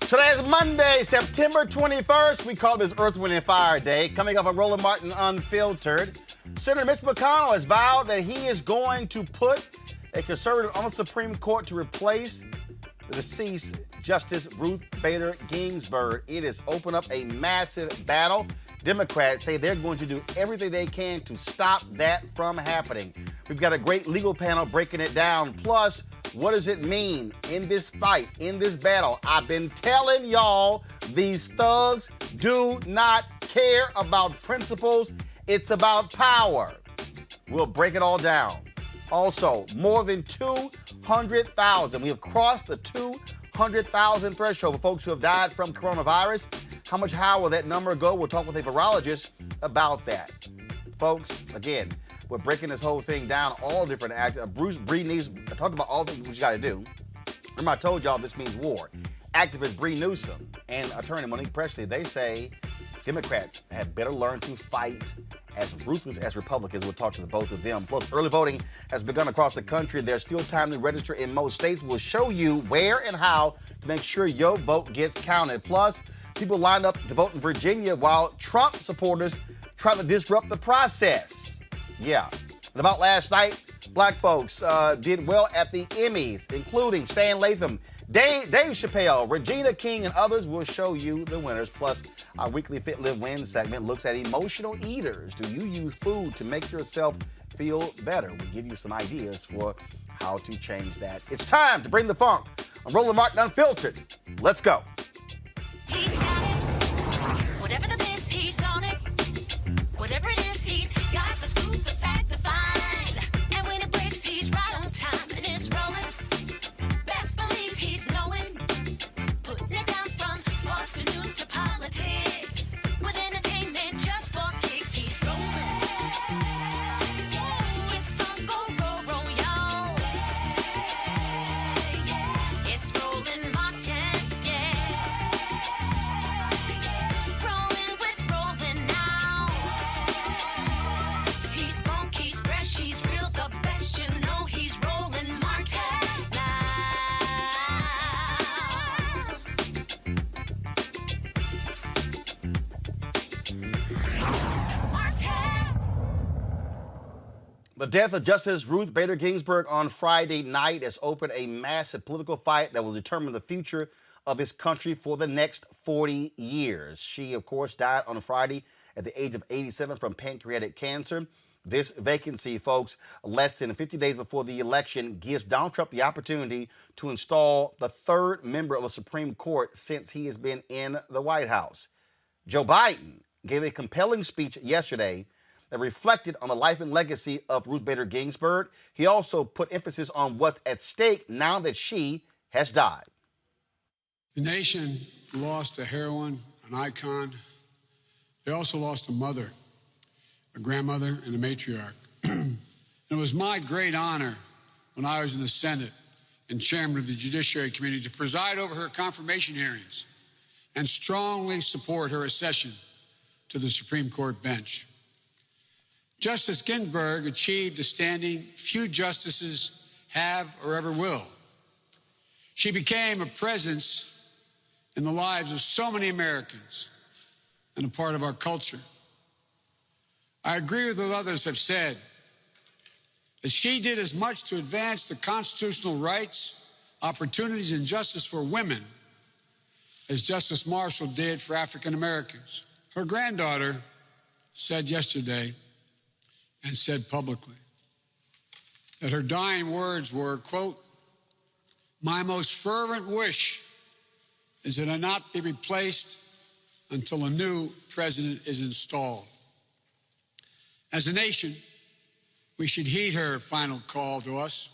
Today is Monday, September 21st. We call this Earth, Wind, and Fire Day. Coming up on Roland Martin Unfiltered, Senator Mitch McConnell has vowed that he is going to put a conservative on the Supreme Court to replace the deceased Justice Ruth Bader Ginsburg. It has opened up a massive battle. Democrats say they're going to do everything they can to stop that from happening. We've got a great legal panel breaking it down. Plus, what does it mean in this fight, in this battle? I've been telling y'all, these thugs do not care about principles. It's about power. We'll break it all down. Also, more than 200,000. We have crossed the 200,000 threshold for folks who have died from coronavirus. How much higher will that number go? We'll talk with a virologist about that. Folks, again, we're breaking this whole thing down, all different actors. Bruce Bree needs, I talked about all the things you got to do. Remember, I told y'all this means war. Activist Bree Newsom and attorney Monique Presley, they say Democrats had better learn to fight as ruthless as Republicans. We'll talk to the both of them. Plus, early voting has begun across the country. There's still time to register in most states. We'll show you where and how to make sure your vote gets counted. Plus, people lined up to vote in Virginia while Trump supporters try to disrupt the process. Yeah. And about last night, black folks did well at the Emmys, including Stan Latham, Dave Chappelle, Regina King, and others. Will show you the winners. Plus, our weekly Fit Live Win segment looks at emotional eaters. Do you use food to make yourself feel better? We give you some ideas for how to change that. It's time to bring the funk. I'm Roland Martin Unfiltered. Let's go. He's got it. Whatever the biz, he's on it. Whatever it is, he's got the scoop, the fact, the find. And when it breaks, he's right on time and it's rolling. Best believe he's knowing. Putting it down from sports to news to politics. With entertainment just for kicks, he's rolling. It's on go, y'all. It's Roland Martin, rolling with Roland now. He's funky, he's fresh, he's real, the best, you know he's Roland Martin now. Martin. The death of Justice Ruth Bader Ginsburg on Friday night has opened a massive political fight that will determine the future of this country for the next 40 years. She, of course, died on Friday at the age of 87 from pancreatic cancer. This vacancy, folks, less than 50 days before the election, gives Donald Trump the opportunity to install the third member of the Supreme Court since he has been in the White House. Joe Biden gave a compelling speech yesterday that reflected on the life and legacy of Ruth Bader Ginsburg. He also put emphasis on what's at stake now that she has died. The nation lost a heroine, an icon. They also lost a mother, a grandmother, and a matriarch. It was my great honor when I was in the Senate and chairman of the Judiciary Committee to preside over her confirmation hearings and strongly support her accession to the Supreme Court bench. Justice Ginsburg achieved a standing few justices have or ever will. She became a presence in the lives of so many Americans and a part of our culture. I agree with what others have said, that she did as much to advance the constitutional rights, opportunities, and justice for women as Justice Marshall did for African Americans. Her granddaughter said yesterday, and said publicly, that her dying words were, quote, "My most fervent wish is that I not be replaced until a new president is installed." As a nation, we should heed her final call to us,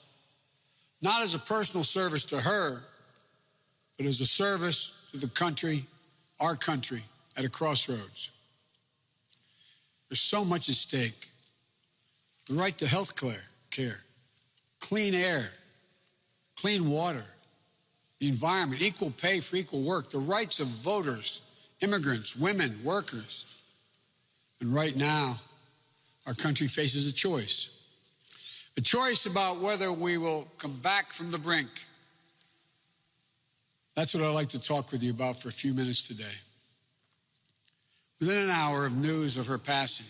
not as a personal service to her, but as a service to the country, our country, at a crossroads. There's so much at stake. The right to health care, clean air, clean water, the environment, equal pay for equal work, the rights of voters, immigrants, women, workers. And right now, our country faces a choice about whether we will come back from the brink That's what I'd like to talk with you about for a few minutes today. Within an hour of news of her passing,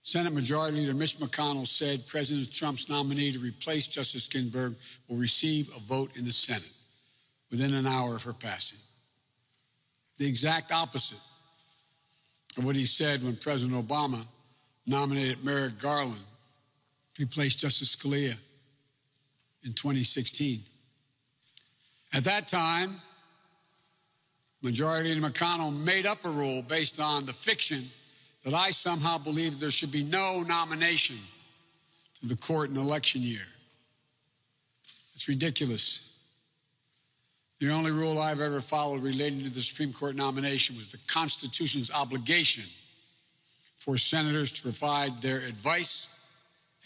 Senate Majority Leader Mitch McConnell said President Trump's nominee to replace Justice Ginsburg will receive a vote in the Senate within an hour of her passing. The exact opposite of what he said when President Obama nominated Merrick Garland to replace Justice Scalia in 2016. At that time, Majority Leader McConnell made up a rule based on the fiction that I somehow believed there should be no nomination to the court in an election year. It's ridiculous. The only rule I've ever followed relating to the Supreme Court nomination was the Constitution's obligation for senators to provide their advice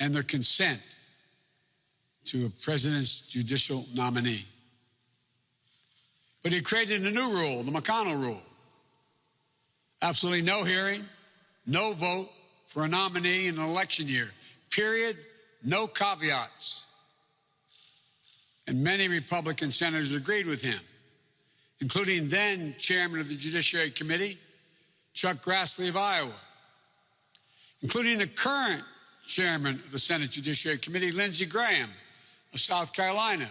and their consent to a president's judicial nominee. But he created a new rule, the McConnell rule. Absolutely no hearing, no vote for a nominee in an election year, period, no caveats. And many Republican senators agreed with him, including then Chairman of the Judiciary Committee, Chuck Grassley of Iowa, including the current Chairman of the Senate Judiciary Committee, Lindsey Graham of South Carolina,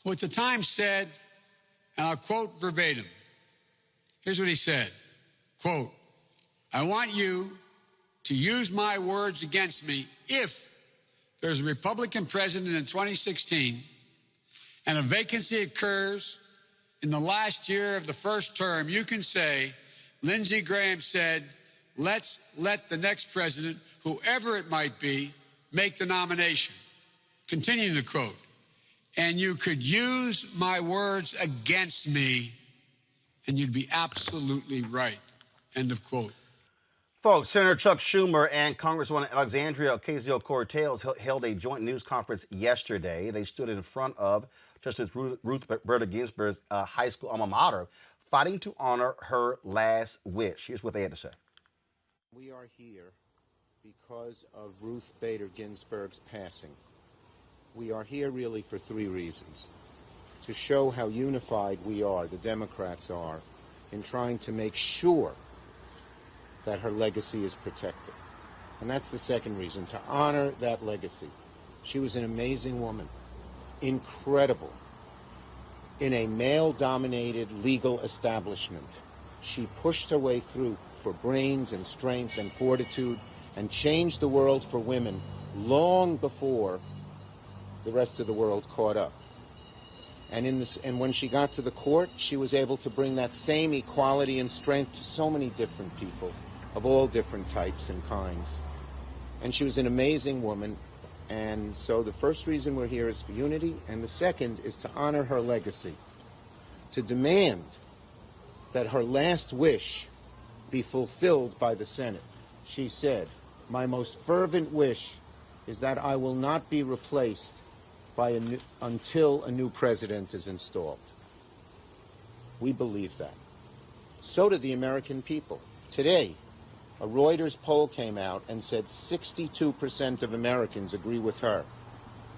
who at the time said, and I'll quote verbatim, here's what he said, quote, "I want you to use my words against me if there's a Republican president in 2016 and a vacancy occurs in the last year of the first term, you can say, Lindsey Graham said, let's let the next president, whoever it might be, make the nomination." Continuing the quote, "And you could use my words against me, and you'd be absolutely right." End of quote. Folks, Senator Chuck Schumer and Congresswoman Alexandria Ocasio-Cortez held a joint news conference yesterday. They stood in front of Justice Ruth Bader Ginsburg's high school alma mater, fighting to honor her last wish. Here's what they had to say. We are here because of Ruth Bader Ginsburg's passing. We are here really for three reasons. To show how unified we are, the Democrats are, in trying to make sure that her legacy is protected. And that's the second reason, to honor that legacy. She was an amazing woman, incredible. In a male-dominated legal establishment, she pushed her way through for brains and strength and fortitude and changed the world for women long before the rest of the world caught up. And when she got to the court, she was able to bring that same equality and strength to so many different people of all different types and kinds. And she was an amazing woman. And so the first reason we're here is for unity, and the second is to honor her legacy, to demand that her last wish be fulfilled by the Senate. She said, "My most fervent wish is that I will not be replaced until a new president is installed." We believe that. So do the American people. Today, a Reuters poll came out and said 62% of Americans agree with her.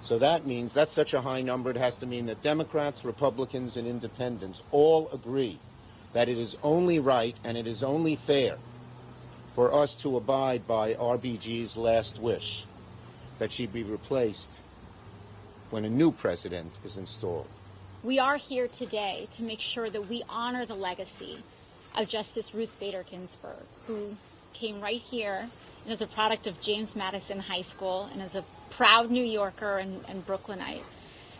So that means, that's such a high number, it has to mean that Democrats, Republicans, and Independents all agree that it is only right and it is only fair for us to abide by RBG's last wish, that she be replaced when a new president is installed. We are here today to make sure that we honor the legacy of Justice Ruth Bader Ginsburg, who came right here and is a product of James Madison High School and is a proud New Yorker and Brooklynite.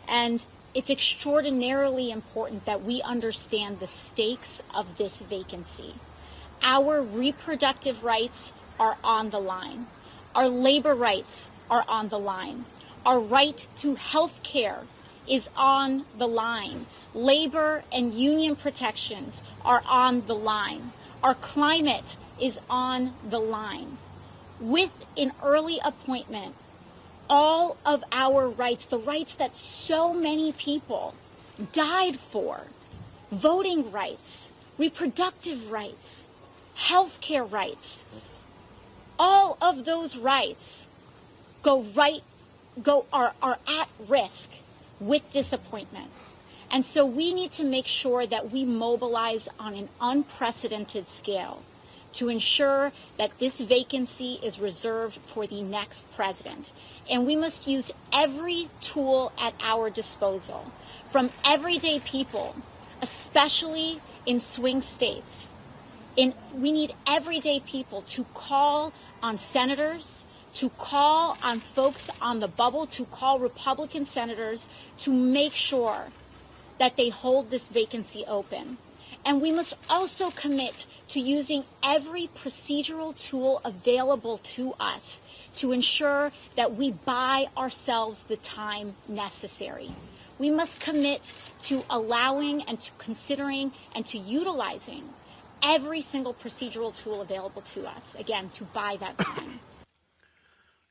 And it's extraordinarily important that we understand the stakes of this vacancy. Our reproductive rights are on the line. Our labor rights are on the line. Our right to health care is on the line. Labor and union protections are on the line. Our climate is on the line. With an early appointment, all of our rights, the rights that so many people died for, voting rights, reproductive rights, health care rights, all of those rights are at risk with this appointment. And so we need to make sure that we mobilize on an unprecedented scale to ensure that this vacancy is reserved for the next president. And we must use every tool at our disposal, from everyday people, especially in swing states. We need everyday people to call on senators, to call on folks on the bubble, to call Republican senators to make sure that they hold this vacancy open. And we must also commit to using every procedural tool available to us to ensure that we buy ourselves the time necessary. We must commit to allowing and to considering and to utilizing every single procedural tool available to us, again, to buy that time.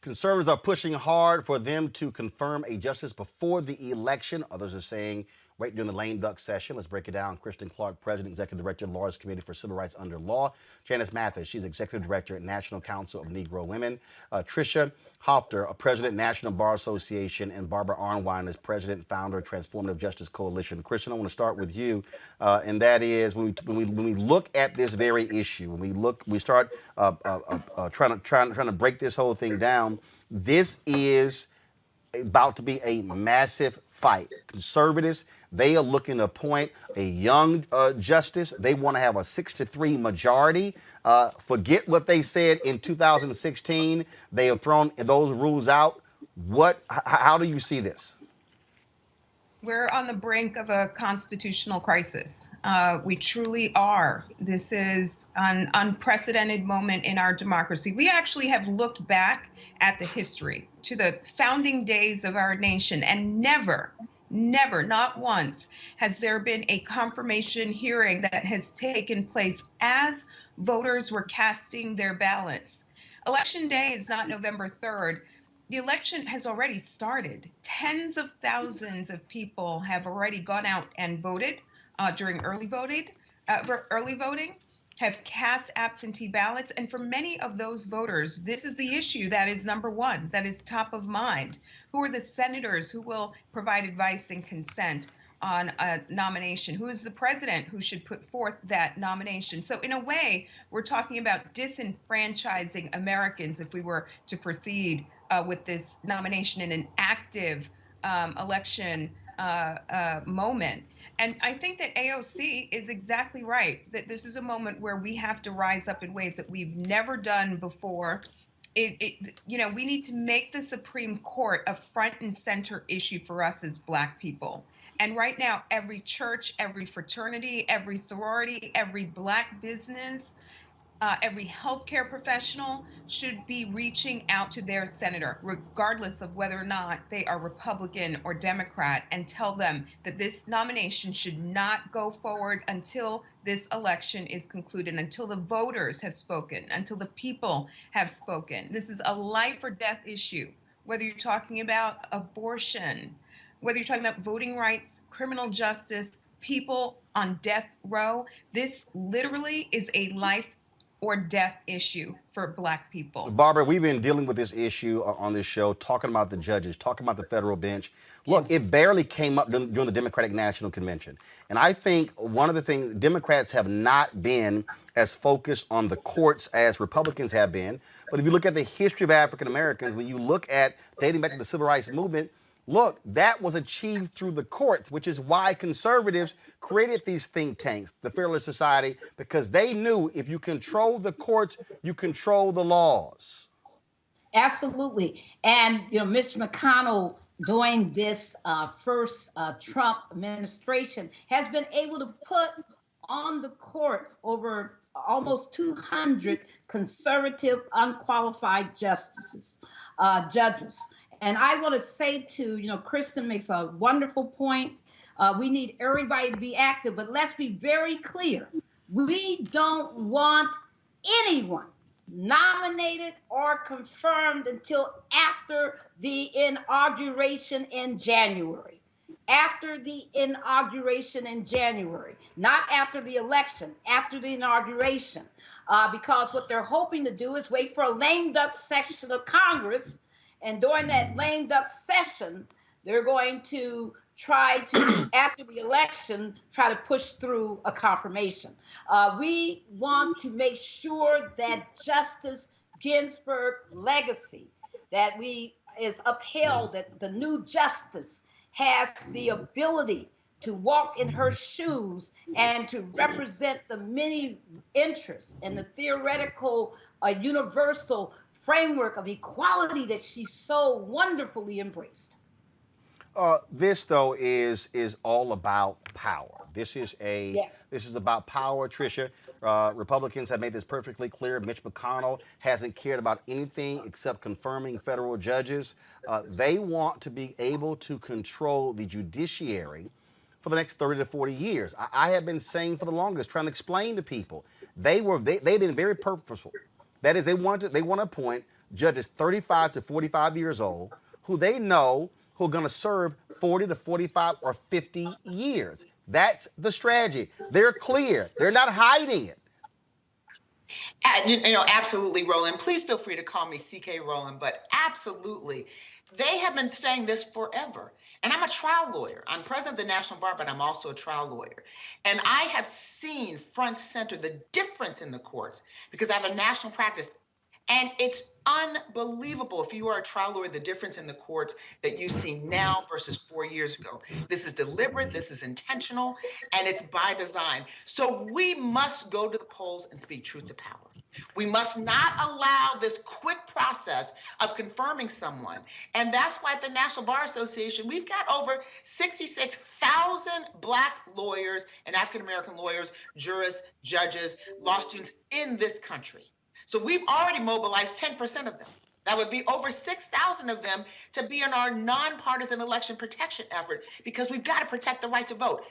Conservatives are pushing hard for them to confirm a justice before the election. Others are saying wait during the lame duck session. Let's break it down. Kristen Clark, President, Executive Director, Lawyers Committee for Civil Rights Under Law. Janice Mathis, she's Executive Director at National Council of Negro Women. Tricia Hofter, President, National Bar Association, and Barbara Arnwine is President, Founder, Transformative Justice Coalition. Kristen, I want to start with you, and that is when we look at this very issue, we start trying to break this whole thing down. This is about to be a massive fight. Conservatives, they are looking to appoint a young justice. They want to have a 6-3 majority. Forget what they said in 2016. They have thrown those rules out. How do you see this? We're on the brink of a constitutional crisis. We truly are. This is an unprecedented moment in our democracy. We actually have looked back at the history to the founding days of our nation, and never, not once, has there been a confirmation hearing that has taken place as voters were casting their ballots. Election day is not November 3rd. The election has already started. Tens of thousands of people have already gone out and voted during early voting, have cast absentee ballots. And for many of those voters, this is the issue that is number one, that is top of mind. Who are the senators who will provide advice and consent on a nomination? Who is the president who should put forth that nomination? So in a way, we're talking about disenfranchising Americans if we were to proceed with this nomination in an active election moment. And I think that AOC is exactly right, that this is a moment where we have to rise up in ways that we've never done before. We need to make the Supreme Court a front and center issue for us as Black people. And right now, every church, every fraternity, every sorority, every Black business, every healthcare professional should be reaching out to their senator, regardless of whether or not they are Republican or Democrat, and tell them that this nomination should not go forward until this election is concluded, until the voters have spoken, until the people have spoken. This is a life or death issue, whether you're talking about abortion, whether you're talking about voting rights, criminal justice, people on death row. This literally is a life or death issue for Black people. Barbara, we've been dealing with this issue on this show, talking about the judges, talking about the federal bench. Look, It barely came up during the Democratic National Convention. And I think one of the things, Democrats have not been as focused on the courts as Republicans have been. But if you look at the history of African Americans, when you look at dating back to the Civil Rights Movement, look, that was achieved through the courts, which is why conservatives created these think tanks, the Fairless Society, because they knew if you control the courts, you control the laws. Absolutely. And, Mr. McConnell, during this first Trump administration, has been able to put on the court over almost 200 conservative, unqualified judges. And I want to say to, Kristen makes a wonderful point. We need everybody to be active, but let's be very clear. We don't want anyone nominated or confirmed until after the inauguration in January. After the inauguration in January, not after the election, after the inauguration, because what they're hoping to do is wait for a lame duck session of Congress. And during that lame duck session, they're going to try to, after the election, try to push through a confirmation. We want to make sure that Justice Ginsburg legacy is upheld, that the new justice has the ability to walk in her shoes and to represent the many interests and the theoretical, universal framework of equality that she so wonderfully embraced. This though is all about power. This is about power, Tricia. Republicans have made this perfectly clear. Mitch McConnell hasn't cared about anything except confirming federal judges. They want to be able to control the judiciary for the next 30 to 40 years. I have been saying for the longest, trying to explain to people, they've been very purposeful. That is, they want to appoint judges 35 to 45 years old who they know who are going to serve 40 to 45 or 50 years. That's the strategy. They're clear. They're not hiding it. Absolutely, Roland. Please feel free to call me CK Roland, but absolutely. They have been saying this forever. And I'm a trial lawyer. I'm president of the National Bar, but I'm also a trial lawyer. And I have seen front center the difference in the courts because I have a national practice. And it's unbelievable, if you are a trial lawyer, the difference in the courts that you see now versus 4 years ago. This is deliberate, this is intentional, and it's by design. So we must go to the polls and speak truth to power. We must not allow this quick process of confirming someone. And that's why at the National Bar Association, we've got over 66,000 Black lawyers and African-American lawyers, jurists, judges, law students in this country. So we've already mobilized 10% of them. That would be over 6,000 of them to be in our nonpartisan election protection effort because we've got to protect the right to vote.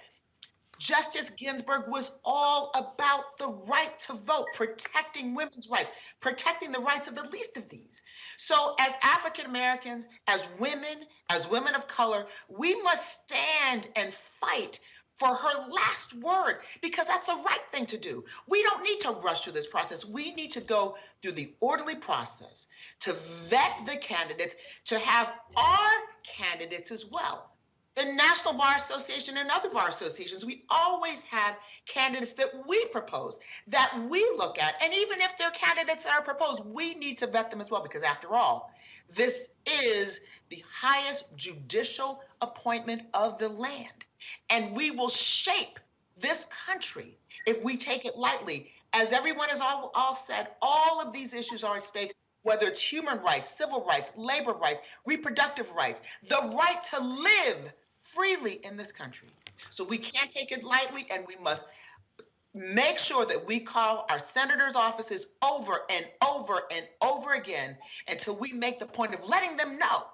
Justice Ginsburg was all about the right to vote, protecting women's rights, protecting the rights of the least of these. So as African Americans, as women of color, we must stand and fight for her last word, because that's the right thing to do. We don't need to rush through this process. We need to go through the orderly process to vet the candidates, to have our candidates as well. The National Bar Association and other bar associations, we always have candidates that we propose, that we look at. And even if they're candidates that are proposed, we need to vet them as well, because after all, this is the highest judicial appointment of the land. And we will shape this country if we take it lightly. As everyone has all said, all of these issues are at stake, whether it's human rights, civil rights, labor rights, reproductive rights, the right to live freely in this country. So we can't take it lightly, and we must make sure that we call our senators' offices over and over and over again until we make the point of letting them know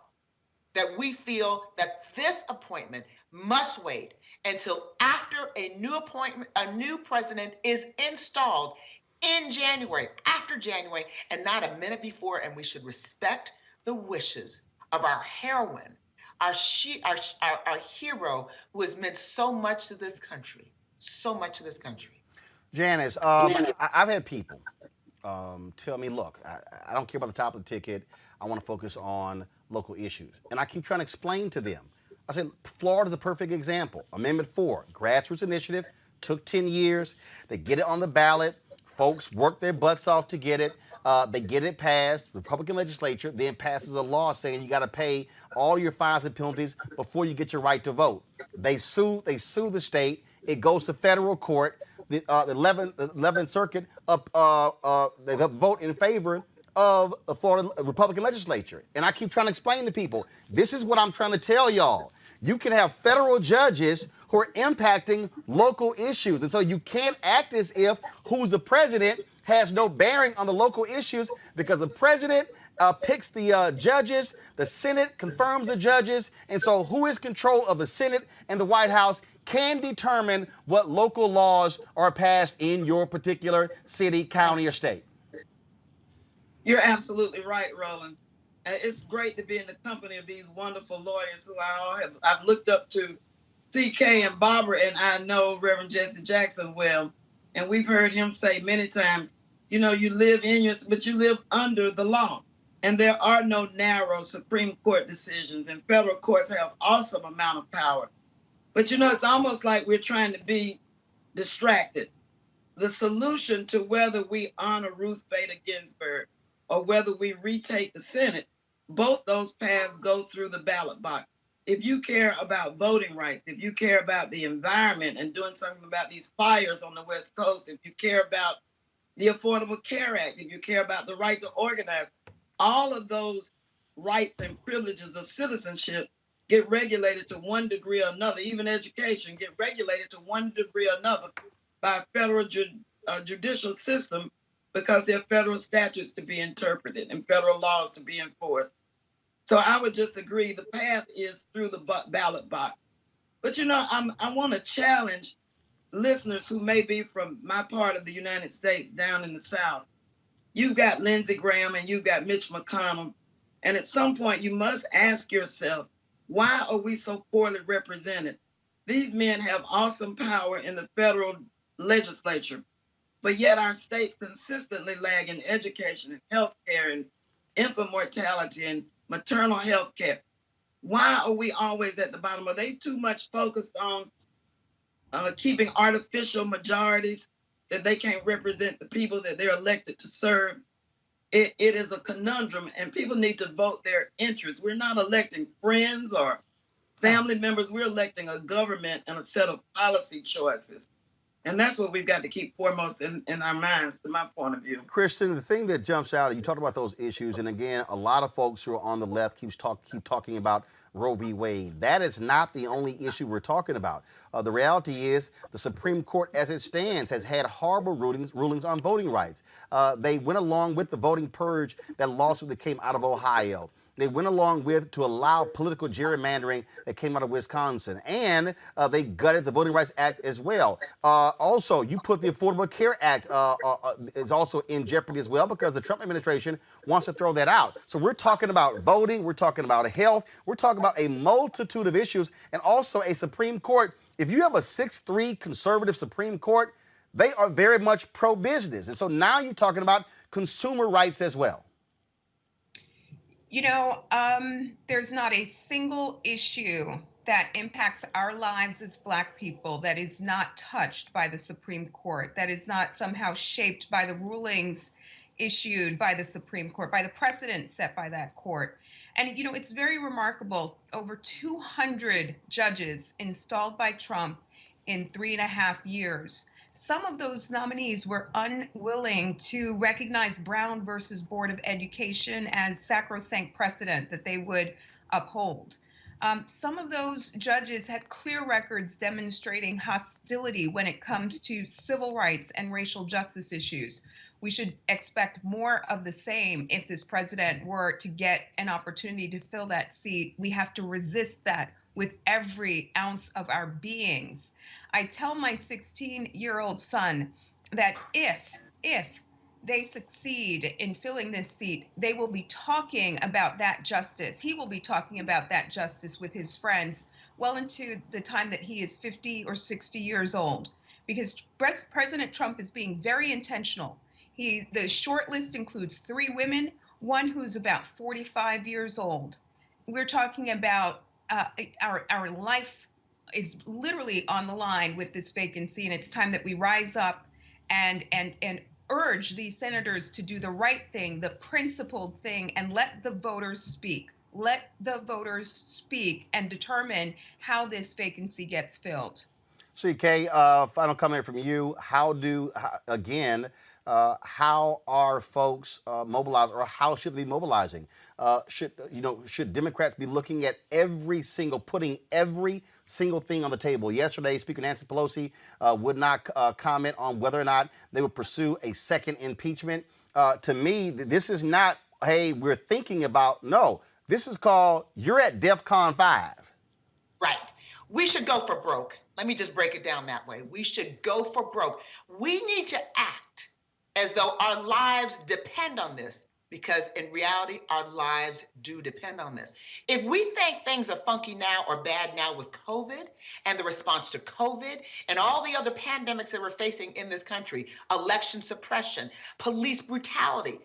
that we feel that this appointment must wait until after a new president is installed in January, after January, and not a minute before. And we should respect the wishes of our heroine, our hero, who has meant so much to this country, so much to this country. Janice, I've had people tell me, look, I don't care about the top of the ticket. I want to focus on local issues. And I keep trying to explain to them. I said, Florida's a perfect example. Amendment 4, grassroots initiative, took 10 years. They get it on the ballot. Folks work their butts off to get it. They get it passed. The Republican legislature then passes a law saying you got to pay all your fines and penalties before you get your right to vote. They sue the state. It goes to federal court. The 11th Circuit they vote in favor of the Florida Republican legislature. And I keep trying to explain to people, this is what I'm trying to tell y'all. You can have federal judges who are impacting local issues. And so you can't act as if who's the president has no bearing on the local issues, because the president picks the judges, the Senate confirms the judges, and so who is control of the Senate and the White House can determine what local laws are passed in your particular city, county, or state. You're absolutely right, Roland. It's great to be in the company of these wonderful lawyers who I've looked up to, CK and Barbara, and I know Reverend Jesse Jackson well. And we've heard him say many times, you live but you live under the law. And there are no narrow Supreme Court decisions, and federal courts have awesome amount of power. But it's almost like we're trying to be distracted. The solution to whether we honor Ruth Bader Ginsburg or whether we retake the Senate, both those paths go through the ballot box. If you care about voting rights, if you care about the environment and doing something about these fires on the West Coast, if you care about the Affordable Care Act, if you care about the right to organize, all of those rights and privileges of citizenship get regulated to one degree or another. Even education get regulated to one degree or another by a federal judicial system because there are federal statutes to be interpreted and federal laws to be enforced. So I would just agree the path is through the ballot box. But I want to challenge listeners who may be from my part of the United States down in the South. You've got Lindsey Graham and you've got Mitch McConnell. And at some point you must ask yourself, why are we so poorly represented? These men have awesome power in the federal legislature, but yet our states consistently lag in education and healthcare and infant mortality and maternal health care. Why are we always at the bottom? Are they too much focused on keeping artificial majorities that they can't represent the people that they're elected to serve? It is a conundrum, and people need to vote their interests. We're not electing friends or family members. We're electing a government and a set of policy choices. And that's what we've got to keep foremost in our minds, to my point of view. Kristen, the thing that jumps out, you talked about those issues, and again, a lot of folks who are on the left keep talking about Roe v. Wade. That is not the only issue we're talking about. The reality is the Supreme Court, as it stands, has had horrible rulings on voting rights. They went along with the voting purge, that lawsuit that came out of Ohio. They went along with to allow political gerrymandering that came out of Wisconsin. And they gutted the Voting Rights Act as well. Also, you put the Affordable Care Act is also in jeopardy as well because the Trump administration wants to throw that out. So we're talking about voting. We're talking about health. We're talking about a multitude of issues and also a Supreme Court. If you have a 6-3 conservative Supreme Court, they are very much pro-business. And so now you're talking about consumer rights as well. There's not a single issue that impacts our lives as Black people that is not touched by the Supreme Court, that is not somehow shaped by the rulings issued by the Supreme Court, by the precedent set by that court. And, it's very remarkable. Over 200 judges installed by Trump in 3.5 years. Some of those nominees were unwilling to recognize Brown versus Board of Education as sacrosanct precedent that they would uphold. Some of those judges had clear records demonstrating hostility when it comes to civil rights and racial justice issues. We should expect more of the same if this president were to get an opportunity to fill that seat. We have to resist that with every ounce of our beings. I tell my 16-year-old son that if they succeed in filling this seat, they will be talking about that justice. He will be talking about that justice with his friends well into the time that he is 50 or 60 years old, because President Trump is being very intentional. The short list includes 3 women, one who's about 45 years old. We're talking about our life is literally on the line with this vacancy, and it's time that we rise up and urge these senators to do the right thing, the principled thing, and let the voters speak. Let the voters speak and determine how this vacancy gets filled. CK, final comment from you. How are folks mobilized, or how should they be mobilizing? Should Democrats be looking at putting every single thing on the table? Yesterday, Speaker Nancy Pelosi would not comment on whether or not they would pursue a second impeachment. To me, this is not, hey, we're thinking about, no, this is called, you're at DEFCON 5. Right. We should go for broke. Let me just break it down that way. We should go for broke. We need to act as though our lives depend on this, because in reality, our lives do depend on this. If we think things are funky now or bad now with COVID and the response to COVID and all the other pandemics that we're facing in this country, election suppression, police brutality,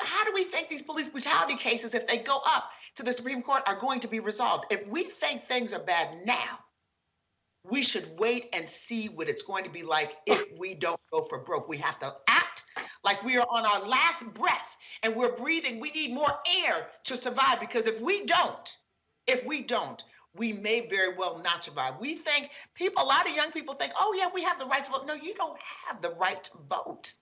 how do we think these police brutality cases, if they go up to the Supreme Court, are going to be resolved? If we think things are bad now, We should wait and see what it's going to be like if we don't go for broke. We have to act like we are on our last breath and we're breathing. We need more air to survive, because if we don't, we may very well not survive. We think a lot of young people think, oh yeah, we have the right to vote. No, you don't have the right to vote.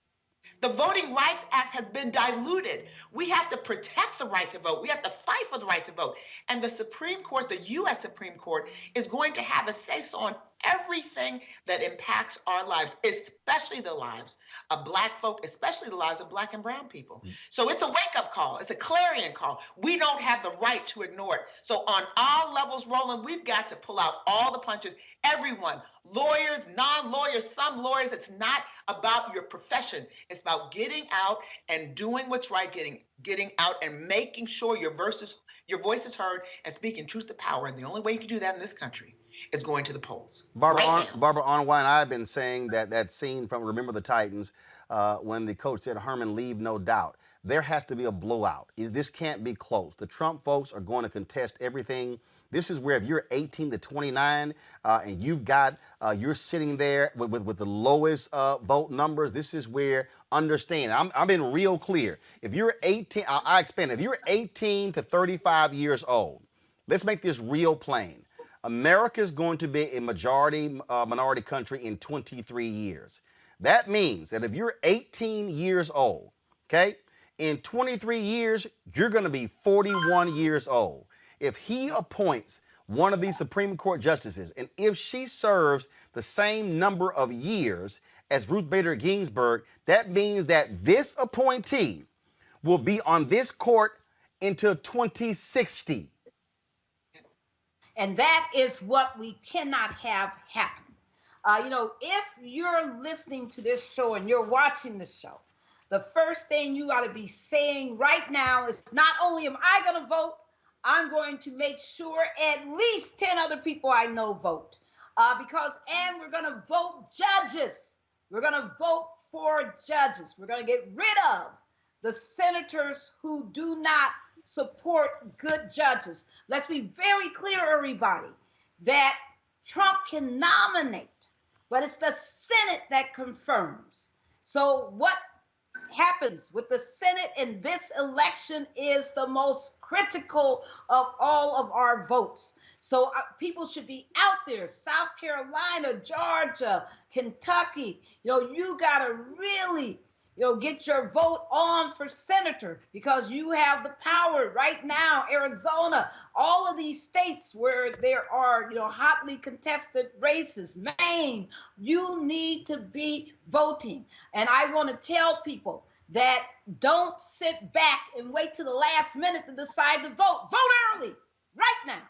The Voting Rights Act has been diluted. We have to protect the right to vote. We have to fight for the right to vote. And the Supreme Court, the U.S. Supreme Court, is going to have a say-so on everything that impacts our lives, especially the lives of Black folk, especially the lives of Black and brown people. So it's a wake-up call. It's a clarion call. We don't have the right to ignore it. So on all levels, Roland, we've got to pull out all the punches. Everyone, lawyers, non-lawyers, some lawyers, it's not about your profession. It's about getting out and doing what's right, getting out and making sure your voice is heard and speaking truth to power. And the only way you can do that in this country is going to the polls. Barbara right now. Arnwine and I have been saying that scene from Remember the Titans when the coach said, Herman, leave no doubt. There has to be a blowout. This can't be close. The Trump folks are going to contest everything. This is where if you're 18 to 29 and you're sitting there with the lowest vote numbers, this is where, understand, I'm being real clear. If you're 18, I expand, if you're 18 to 35 years old, let's make this real plain. America is going to be a minority country in 23 years. That means that if you're 18 years old, okay, in 23 years, you're going to be 41 years old. If he appoints one of these Supreme Court justices, and if she serves the same number of years as Ruth Bader Ginsburg, that means that this appointee will be on this court until 2060. And that is what we cannot have happen. If you're listening to this show and you're watching this show, the first thing you ought to be saying right now is not only am I going to vote, I'm going to make sure at least 10 other people I know vote. And we're going to vote judges. We're going to vote for judges. We're going to get rid of the senators who do not support good judges. Let's be very clear, everybody, that Trump can nominate, but it's the Senate that confirms. So what happens with the Senate in this election is the most critical of all of our votes. So people should be out there, South Carolina, Georgia, Kentucky. You got to really get your vote on for senator, because you have the power right now. Arizona, all of these states where there are, hotly contested races, Maine, you need to be voting. And I want to tell people that don't sit back and wait till the last minute to decide to vote. Vote early, right now,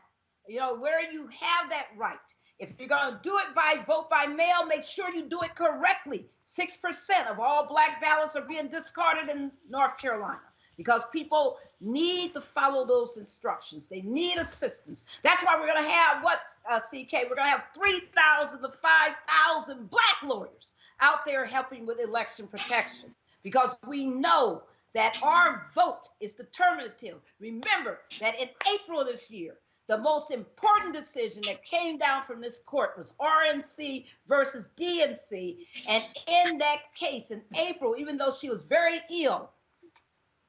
where you have that right. If you're going to do it by vote by mail, make sure you do it correctly. 6% of all Black ballots are being discarded in North Carolina because people need to follow those instructions. They need assistance. That's why we're going to have CK? We're going to have 3,000 to 5,000 Black lawyers out there helping with election protection, because we know that our vote is determinative. Remember that in April of this year, the most important decision that came down from this court was RNC versus DNC. And in that case, in April, even though she was very ill,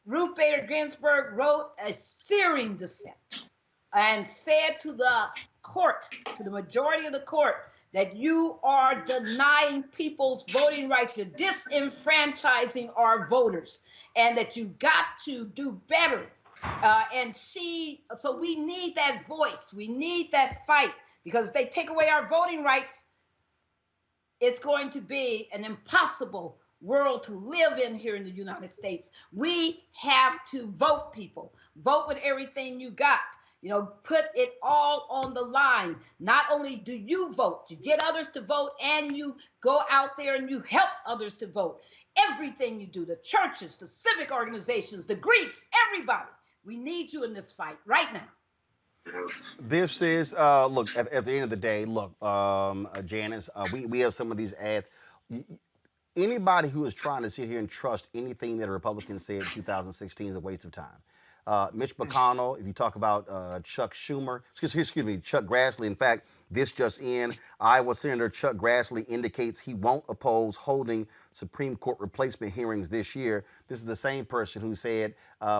Ruth Bader Ginsburg wrote a searing dissent and said to the court, to the majority of the court, that you are denying people's voting rights. You're disenfranchising our voters, and that you've got to do better. So we need that voice. We need that fight, because if they take away our voting rights, it's going to be an impossible world to live in here in the United States. We have to vote, people. Vote with everything you got. Put it all on the line. Not only do you vote, you get others to vote, and you go out there and you help others to vote. Everything you do, the churches, the civic organizations, the Greeks, everybody. We need you in this fight right now. This is, look, at the end of the day, look, Janice, we have some of these ads. Anybody who is trying to sit here and trust anything that a Republican said in 2016 is a waste of time. Mitch McConnell, if you talk about Chuck Schumer, excuse me, Chuck Grassley. In fact, this just in, Iowa Senator Chuck Grassley indicates he won't oppose holding Supreme Court replacement hearings this year. This is the same person who said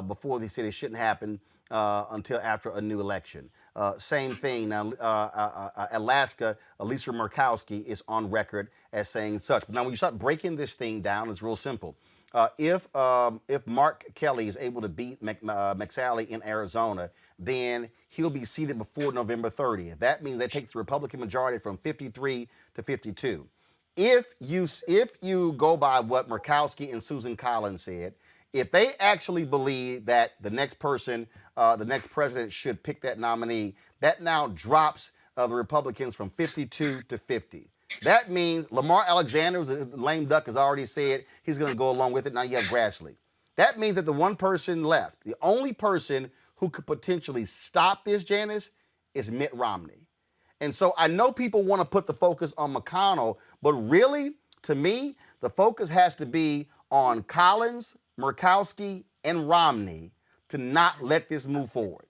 before they said it shouldn't happen until after a new election. Same thing. Now, Alaska, Lisa Murkowski is on record as saying such. But now, when you start breaking this thing down, it's real simple. If Mark Kelly is able to beat McSally in Arizona, then he'll be seated before November 30th. That means that takes the Republican majority from 53 to 52. If you go by what Murkowski and Susan Collins said, if they actually believe that the next person, the next president should pick that nominee, that now drops the Republicans from 52 to 50. That means Lamar Alexander, who's a lame duck, has already said he's going to go along with it. Now you have Grassley. That means that the one person left, the only person who could potentially stop this, Janice, is Mitt Romney. And so I know people want to put the focus on McConnell, but really, to me, the focus has to be on Collins, Murkowski, and Romney to not let this move forward.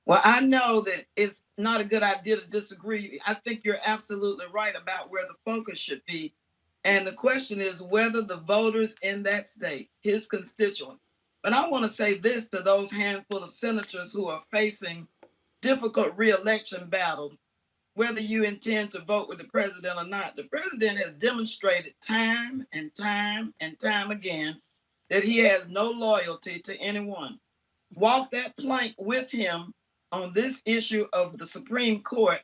Well, I know that it's not a good idea to disagree. I think you're absolutely right about where the focus should be. And the question is whether the voters in that state, his constituents, but I want to say this to those handful of senators who are facing difficult re-election battles, whether you intend to vote with the president or not. The president has demonstrated time and time and time again that he has no loyalty to anyone. Walk that plank with him on this issue of the Supreme Court,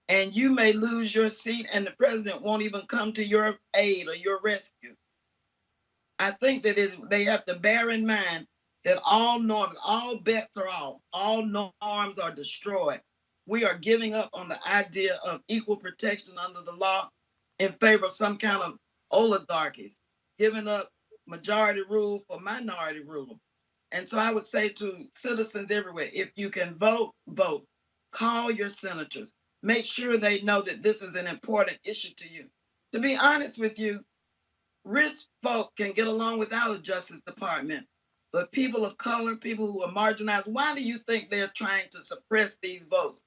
and you may lose your seat and the president won't even come to your aid or your rescue. I think that they have to bear in mind that all norms, all bets are off, all norms are destroyed. We are giving up on the idea of equal protection under the law in favor of some kind of oligarchies, giving up majority rule for minority rule. And so I would say to citizens everywhere, if you can vote, vote. Call your senators. Make sure they know that this is an important issue to you. To be honest with you, rich folk can get along without a Justice Department. But people of color, people who are marginalized, why do you think they're trying to suppress these votes?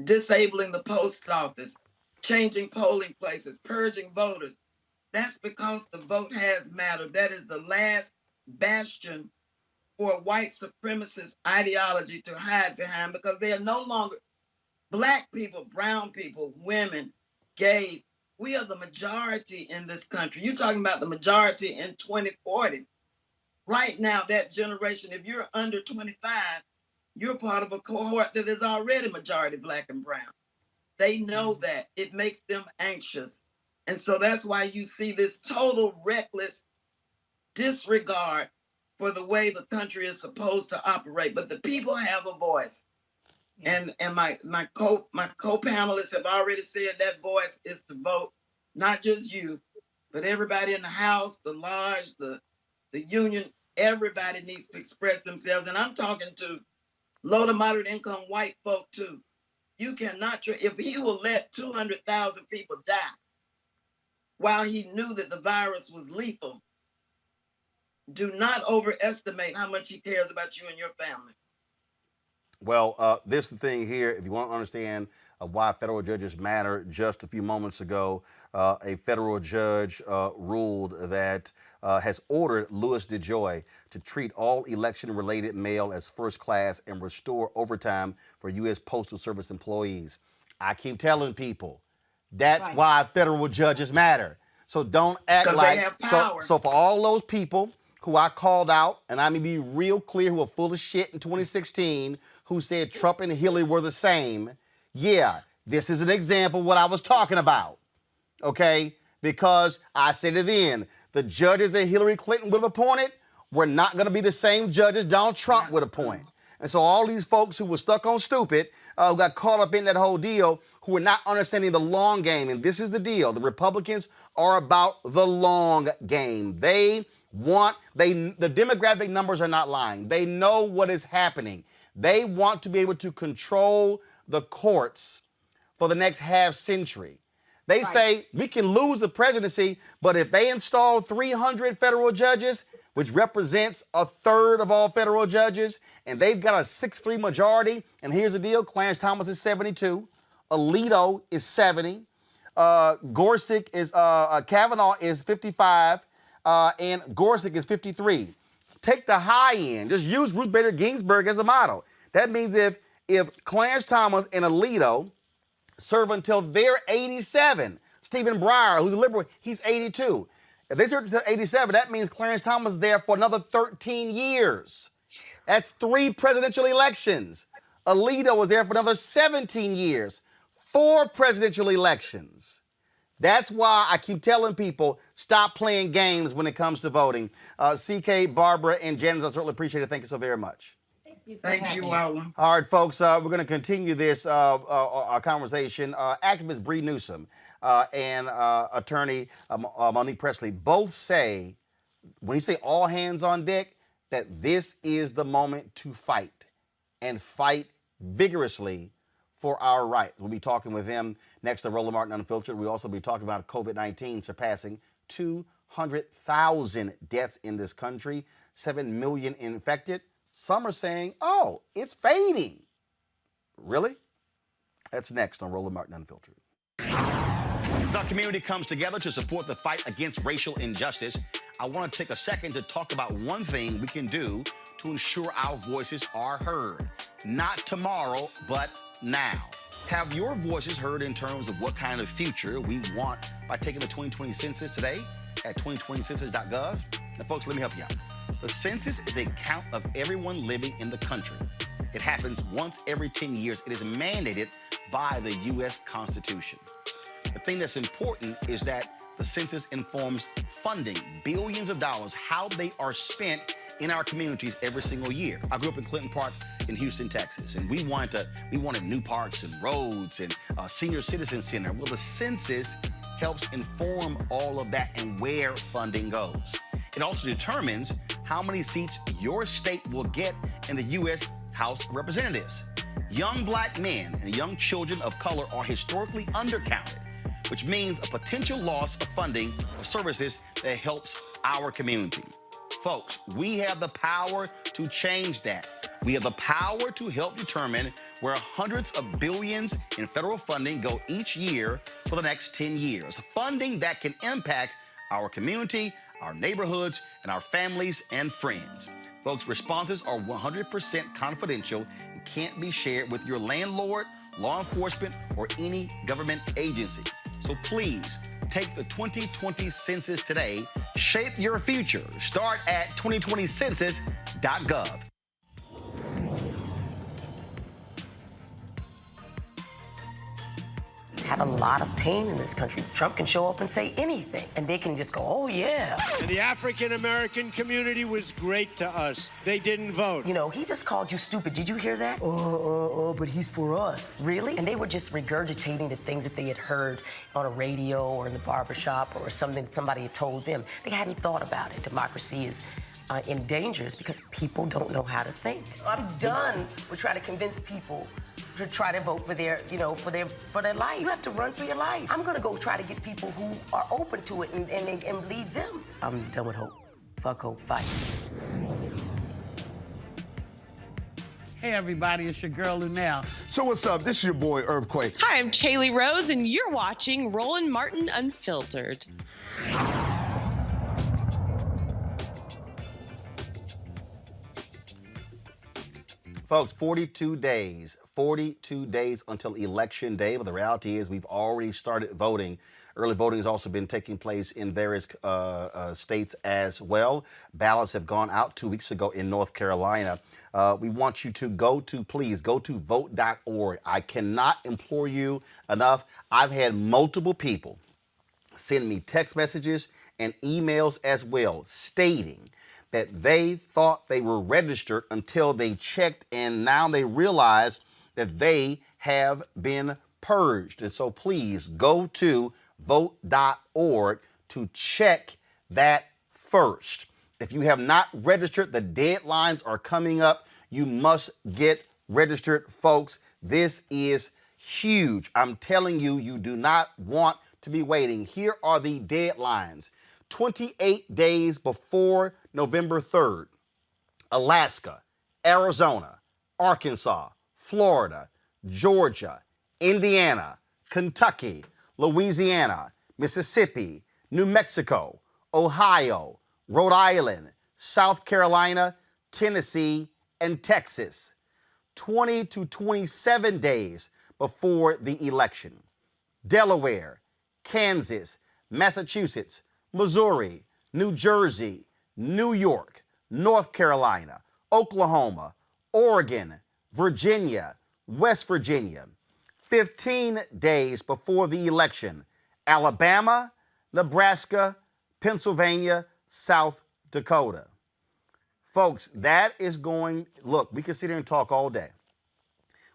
Disabling the post office, changing polling places, purging voters. That's because the vote has mattered. That is the last bastion for white supremacist ideology to hide behind, because they are no longer Black people, brown people, women, gays. We are the majority in this country. You're talking about the majority in 2040. Right now, that generation, if you're under 25, you're part of a cohort that is already majority Black and brown. They know that. It makes them anxious. And so that's why you see this total reckless disregard for the way the country is supposed to operate. But the people have a voice. Yes. And my co-panelists have already said that voice is to vote, not just you, but everybody in the House, the Lodge, the union. Everybody needs to express themselves. And I'm talking to low to moderate income white folk too. You cannot, if he will let 200,000 people die while he knew that the virus was lethal, do not overestimate how much he cares about you and your family. Well, this is the thing here. If you want to understand why federal judges matter, just a few moments ago, a federal judge ruled that has ordered Louis DeJoy to treat all election-related mail as first class and restore overtime for U.S. Postal Service employees. I keep telling people, that's why federal judges matter. So don't act like, so for all those people who I called out, and I'm going to be real clear, who were full of shit in 2016, who said Trump and Hillary were the same, yeah, this is an example of what I was talking about, okay? Because I said it then, the judges that Hillary Clinton would have appointed were not going to be the same judges Donald Trump would appoint. And so all these folks who were stuck on stupid, who got caught up in that whole deal, who are not understanding the long game, and this is the deal, the Republicans are about the long game. The demographic numbers are not lying. They know what is happening. They want to be able to control the courts for the next half century. They say we can lose the presidency, but if they install 300 federal judges, which represents a third of all federal judges, and they've got a 6-3 majority. And here's the deal: Clarence Thomas is 72, Alito is 70, Gorsuch is Kavanaugh is 55, and Gorsuch is 53. Take the high end. Just use Ruth Bader Ginsburg as a model. That means if Clarence Thomas and Alito serve until they're 87, Stephen Breyer, who's a liberal, he's 82. If they serve until 87, that means Clarence Thomas is there for another 13 years. That's 3 presidential elections. Alito was there for another 17 years. 4 presidential elections. That's why I keep telling people, stop playing games when it comes to voting. CK, Barbara, and Janice, I certainly appreciate it. Thank you so very much. Thank you, Roland. All right, folks, we're going to continue this conversation. Activist Bree Newsom and attorney Monique Presley both say, when you say all hands on deck, that this is the moment to fight and fight vigorously for our rights. We'll be talking with them next to Roland Martin Unfiltered. We'll also be talking about COVID-19 surpassing 200,000 deaths in this country, 7 million infected. Some are saying, oh, it's fading. Really? That's next on Roland Martin Unfiltered. As our community comes together to support the fight against racial injustice, I want to take a second to talk about one thing we can do to ensure our voices are heard. Not tomorrow, but now. Have your voices heard in terms of what kind of future we want by taking the 2020 census today at 2020census.gov? Now, folks, let me help you out. The census is a count of everyone living in the country. It happens once every 10 years. It is mandated by the U.S. Constitution. The thing that's important is that the census informs funding, billions of dollars, how they are spent in our communities every single year. I grew up in Clinton Park in Houston, Texas, and we wanted new parks and roads and a senior citizen center. Well, the census helps inform all of that and where funding goes. It also determines how many seats your state will get in the U.S. House of Representatives. Young black men and young children of color are historically undercounted, which means a potential loss of funding for services that helps our community. Folks, we have the power to change that. We have the power to help determine where hundreds of billions in federal funding go each year for the next 10 years. Funding that can impact our community, our neighborhoods, and our families and friends. Folks, responses are 100% confidential and can't be shared with your landlord, law enforcement, or any government agency. So please, take the 2020 census today. Shape your future. Start at 2020census.gov. Have a lot of pain in this country. Trump can show up and say anything, and they can just go, oh, yeah. And the African-American community was great to us. They didn't vote. You know, he just called you stupid. Did you hear that? But he's for us. Really? And they were just regurgitating the things that they had heard on a radio or in the barbershop or something that somebody had told them. They hadn't thought about it. Democracy is in danger because people don't know how to think. I'm done with trying to convince people to try to vote for their, for their life. You have to run for your life. I'm gonna go try to get people who are open to it and lead them. I'm done with hope. Fuck hope, fight. Hey everybody, it's your girl Lunel. So what's up? This is your boy Earthquake. Hi, I'm Chaley Rose, and you're watching Roland Martin Unfiltered. Folks, 42 days until Election Day, but the reality is we've already started voting. Early voting has also been taking place in various states as well. Ballots have gone out 2 weeks ago in North Carolina. We want you to please go to vote.org. I cannot implore you enough. I've had multiple people send me text messages and emails as well stating that they thought they were registered until they checked, and now they realize that they have been purged. And so please go to vote.org to check that first. If you have not registered, the deadlines are coming up. You must get registered, folks. This is huge. I'm telling you, you do not want to be waiting. Here are the deadlines. 28 days before November 3rd, Alaska, Arizona, Arkansas, Florida, Georgia, Indiana, Kentucky, Louisiana, Mississippi, New Mexico, Ohio, Rhode Island, South Carolina, Tennessee, and Texas. 20 to 27 days before the election. Delaware, Kansas, Massachusetts, Missouri, New Jersey, New York, North Carolina, Oklahoma, Oregon, Virginia, West Virginia. 15 days before the election, Alabama, Nebraska, Pennsylvania, South Dakota. Folks, that is going, look, we can sit here and talk all day.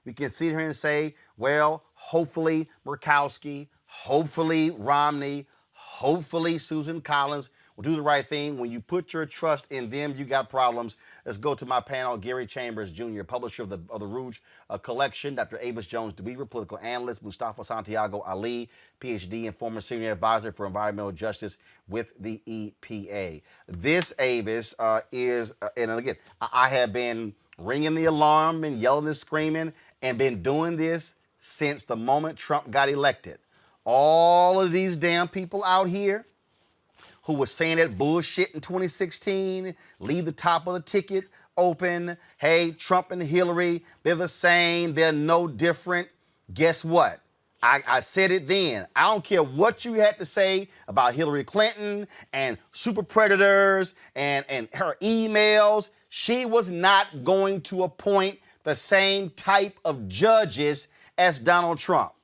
We can sit here and say, well, hopefully Murkowski, hopefully Romney, hopefully Susan Collins will do the right thing. When you put your trust in them, you got problems. Let's go to my panel. Gary Chambers, Jr., publisher of the Rouge Collection. Dr. Avis Jones-DeWeaver, political analyst. Mustafa Santiago Ali, PhD and former senior advisor for environmental justice with the EPA. This, Avis, is, and again, I have been ringing the alarm and yelling and screaming and been doing this since the moment Trump got elected. All of these damn people out here who was saying that bullshit in 2016, leave the top of the ticket open. Hey, Trump and Hillary, they're the same. They're no different. Guess what? I said it then. I don't care what you had to say about Hillary Clinton and super predators and her emails. She was not going to appoint the same type of judges as Donald Trump.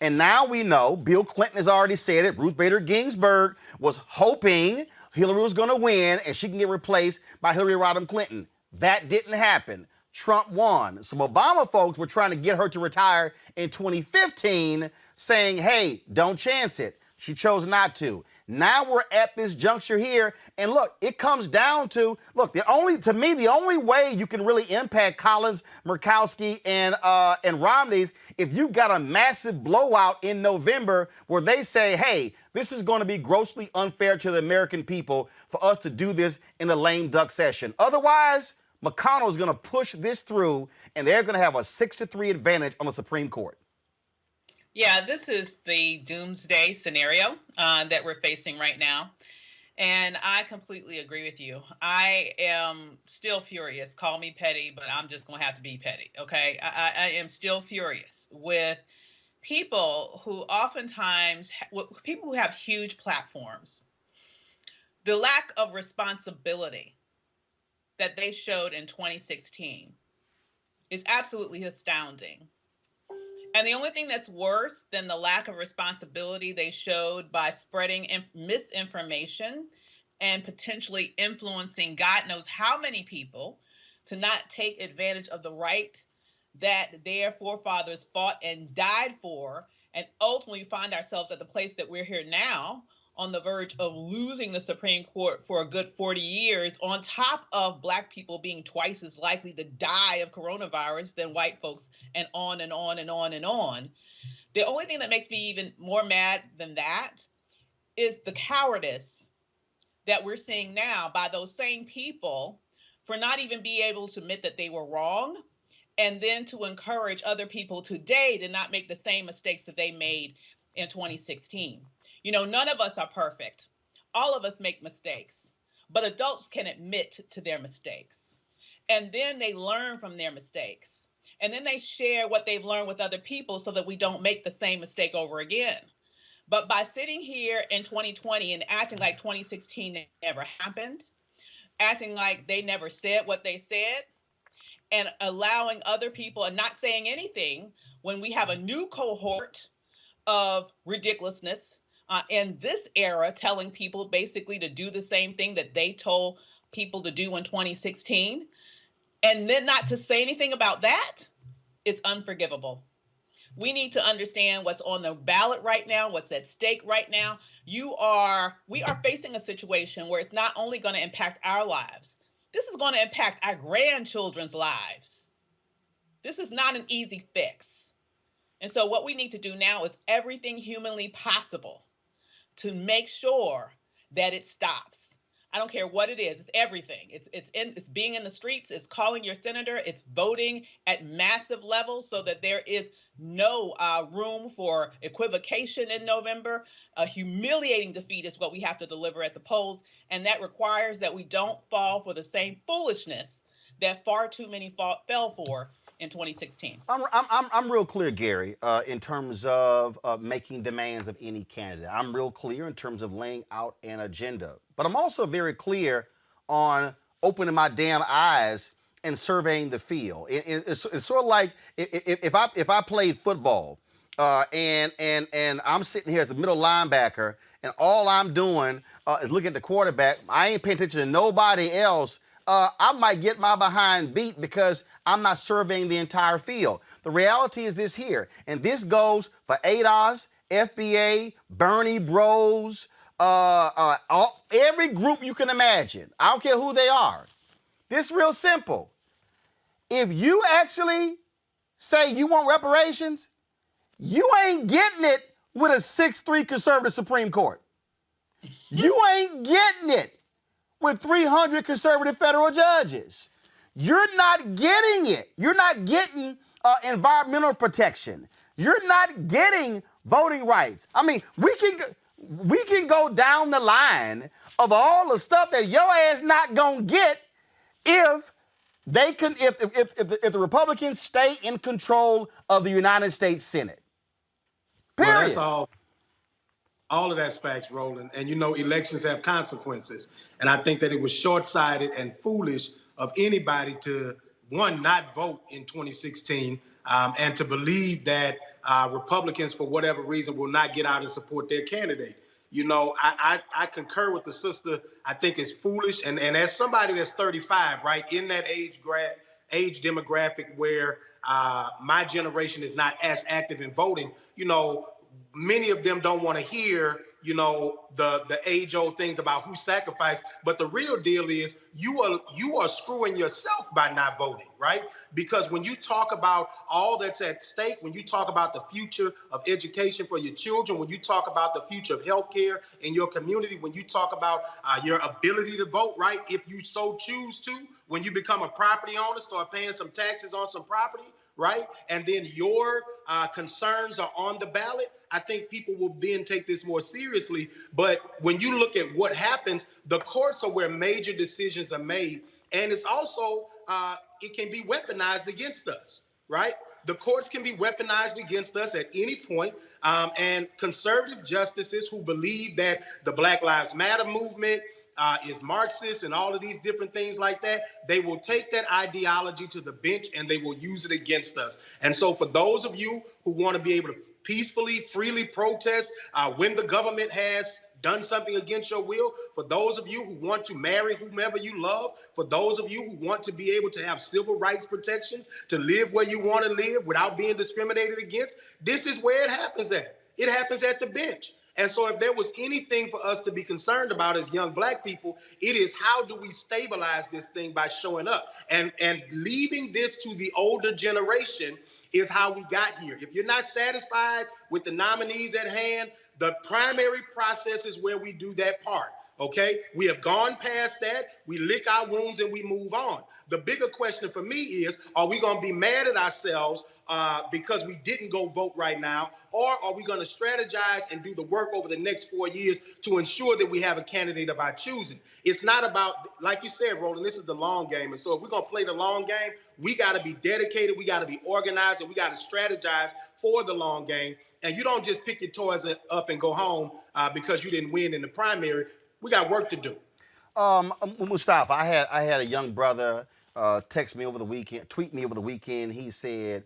And now we know, Bill Clinton has already said it, Ruth Bader Ginsburg was hoping Hillary was going to win and she can get replaced by Hillary Rodham Clinton. That didn't happen. Trump won. Some Obama folks were trying to get her to retire in 2015, saying, hey, don't chance it. She chose not to. Now we're at this juncture here, and look, it comes down to, look, the only way you can really impact Collins, Murkowski, and Romney's if you've got a massive blowout in November where they say, hey, this is going to be grossly unfair to the American people for us to do this in a lame duck session. Otherwise, McConnell is going to push this through, and they're going to have a 6-3 advantage on the Supreme Court. Yeah, this is the doomsday scenario that we're facing right now. And I completely agree with you. I am still furious. Call me petty, but I'm just going to have to be petty, okay? I am still furious with people who oftentimes, people who have huge platforms. The lack of responsibility that they showed in 2016 is absolutely astounding. And the only thing that's worse than the lack of responsibility they showed by spreading misinformation and potentially influencing God knows how many people to not take advantage of the right that their forefathers fought and died for, and ultimately find ourselves at the place that we're here now, on the verge of losing the Supreme Court for a good 40 years, on top of Black people being twice as likely to die of coronavirus than white folks, and on and on and on and on. The only thing that makes me even more mad than that is the cowardice that we're seeing now by those same people for not even being able to admit that they were wrong, and then to encourage other people today to not make the same mistakes that they made in 2016. You know, none of us are perfect. All of us make mistakes, but adults can admit to their mistakes. And then they learn from their mistakes. And then they share what they've learned with other people so that we don't make the same mistake over again. But by sitting here in 2020 and acting like 2016 never happened, acting like they never said what they said, and allowing other people and not saying anything when we have a new cohort of ridiculousness in this era, telling people basically to do the same thing that they told people to do in 2016, and then not to say anything about that is unforgivable. We need to understand what's on the ballot right now, what's at stake right now. We are facing a situation where it's not only going to impact our lives, this is going to impact our grandchildren's lives. This is not an easy fix. And so what we need to do now is everything humanly possible to make sure that it stops. I don't care what it is. It's everything. It's being in the streets. It's calling your senator. It's voting at massive levels so that there is no room for equivocation in November. A humiliating defeat is what we have to deliver at the polls, and that requires that we don't fall for the same foolishness that far too many fell for in 2016. I'm real clear, Gary, in terms of making demands of any candidate. I'm real clear in terms of laying out an agenda. But I'm also very clear on opening my damn eyes and surveying the field. It's sort of like if I played football and I'm sitting here as a middle linebacker and all I'm doing is looking at the quarterback. I ain't paying attention to nobody else. I might get my behind beat because I'm not surveying the entire field. The reality is this here, and this goes for ADOS, FBA, Bernie Bros, every group you can imagine. I don't care who they are. This is real simple. If you actually say you want reparations, you ain't getting it with a 6-3 conservative Supreme Court. You ain't getting it with 300 conservative federal judges. You're not getting it. You're not getting environmental protection. You're not getting voting rights. I mean, we can go down the line of all the stuff that your ass not gonna get if they can, if the Republicans stay in control of the United States Senate. Period. Well, that's all of that's facts, Roland. And you know, elections have consequences. And I think that it was short-sighted and foolish of anybody to, one, not vote in 2016 and to believe that Republicans, for whatever reason, will not get out and support their candidate. You know, I concur with the sister. I think it's foolish. And as somebody that's 35, right, in that age demographic where my generation is not as active in voting, you know, many of them don't want to hear, you know, the age-old things about who sacrificed. But the real deal is you are screwing yourself by not voting, right? Because when you talk about all that's at stake, when you talk about the future of education for your children, when you talk about the future of healthcare in your community, when you talk about your ability to vote, right, if you so choose to, when you become a property owner, start paying some taxes on some property, right? And then your concerns are on the ballot, I think people will then take this more seriously. But when you look at what happens, the courts are where major decisions are made. And it's also, it can be weaponized against us, right? The courts can be weaponized against us at any point. And conservative justices who believe that the Black Lives Matter movement is Marxist and all of these different things like that, they will take that ideology to the bench and they will use it against us. And so for those of you who want to be able to peacefully, freely protest when the government has done something against your will, for those of you who want to marry whomever you love, for those of you who want to be able to have civil rights protections, to live where you want to live without being discriminated against, this is where it happens at. It happens at the bench. And so if there was anything for us to be concerned about as young Black people, it is how do we stabilize this thing by showing up? And leaving this to the older generation is how we got here. If you're not satisfied with the nominees at hand, the primary process is where we do that part, okay? We have gone past that, we lick our wounds and we move on. The bigger question for me is, are we gonna be mad at ourselves because we didn't go vote right now, or are we going to strategize and do the work over the next 4 years to ensure that we have a candidate of our choosing? It's not about, like you said, Roland, this is the long game. And so if we're going to play the long game, we got to be dedicated, we got to be organized, and we got to strategize for the long game. And you don't just pick your toys up and go home because you didn't win in the primary. We got work to do. Mustafa, I had a young brother text me over the weekend, tweet me over the weekend. He said,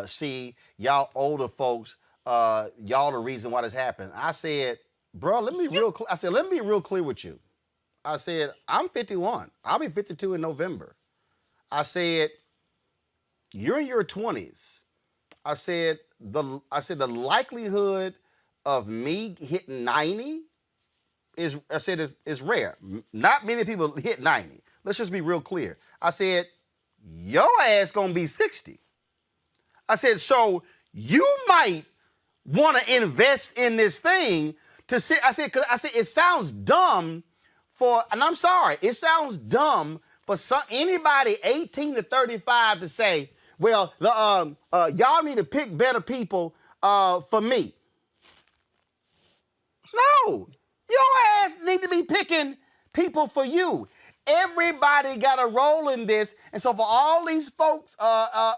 see, y'all older folks, y'all the reason why this happened. I said, bro, let me be real clear with you. I said, I'm 51. I'll be 52 in November. I said, you're in your 20s. I said the likelihood of me hitting 90 is rare. Not many people hit 90. Let's just be real clear. I said, your ass gonna be 60. I said, so you might want to invest in this thing to sit. I said, it sounds dumb and I'm sorry, it sounds dumb for anybody 18 to 35 to say, well, y'all need to pick better people for me. No, your ass need to be picking people for you. Everybody got a role in this. And so for all these folks,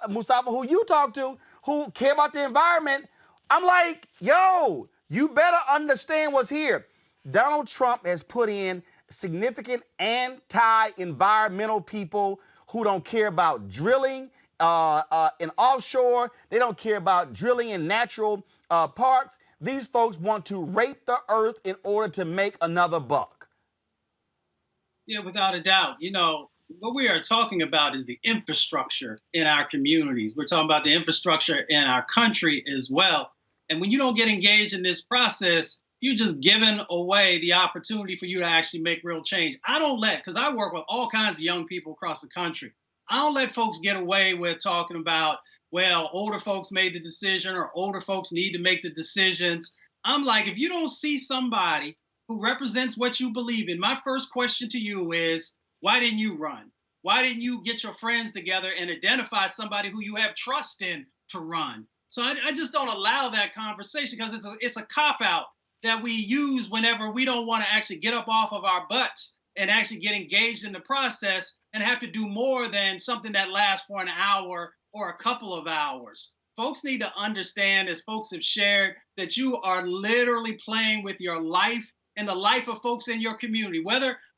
Mustafa, who you talk to, who care about the environment, I'm like, yo, you better understand what's here. Donald Trump has put in significant anti-environmental people who don't care about drilling in offshore. They don't care about drilling in natural parks. These folks want to rape the earth in order to make another buck. Yeah, without a doubt. You know, what we are talking about is the infrastructure in our communities. We're talking about the infrastructure in our country as well. And when you don't get engaged in this process, you're just giving away the opportunity for you to actually make real change. I don't because I work with all kinds of young people across the country. I don't let folks get away with talking about, well, older folks made the decision or older folks need to make the decisions. I'm like, if you don't see somebody who represents what you believe in, my first question to you is, why didn't you run? Why didn't you get your friends together and identify somebody who you have trust in to run? So I just don't allow that conversation because it's a cop-out that we use whenever we don't want to actually get up off of our butts and actually get engaged in the process and have to do more than something that lasts for an hour or a couple of hours. Folks need to understand, as folks have shared, that you are literally playing with your life and the life of folks in your community.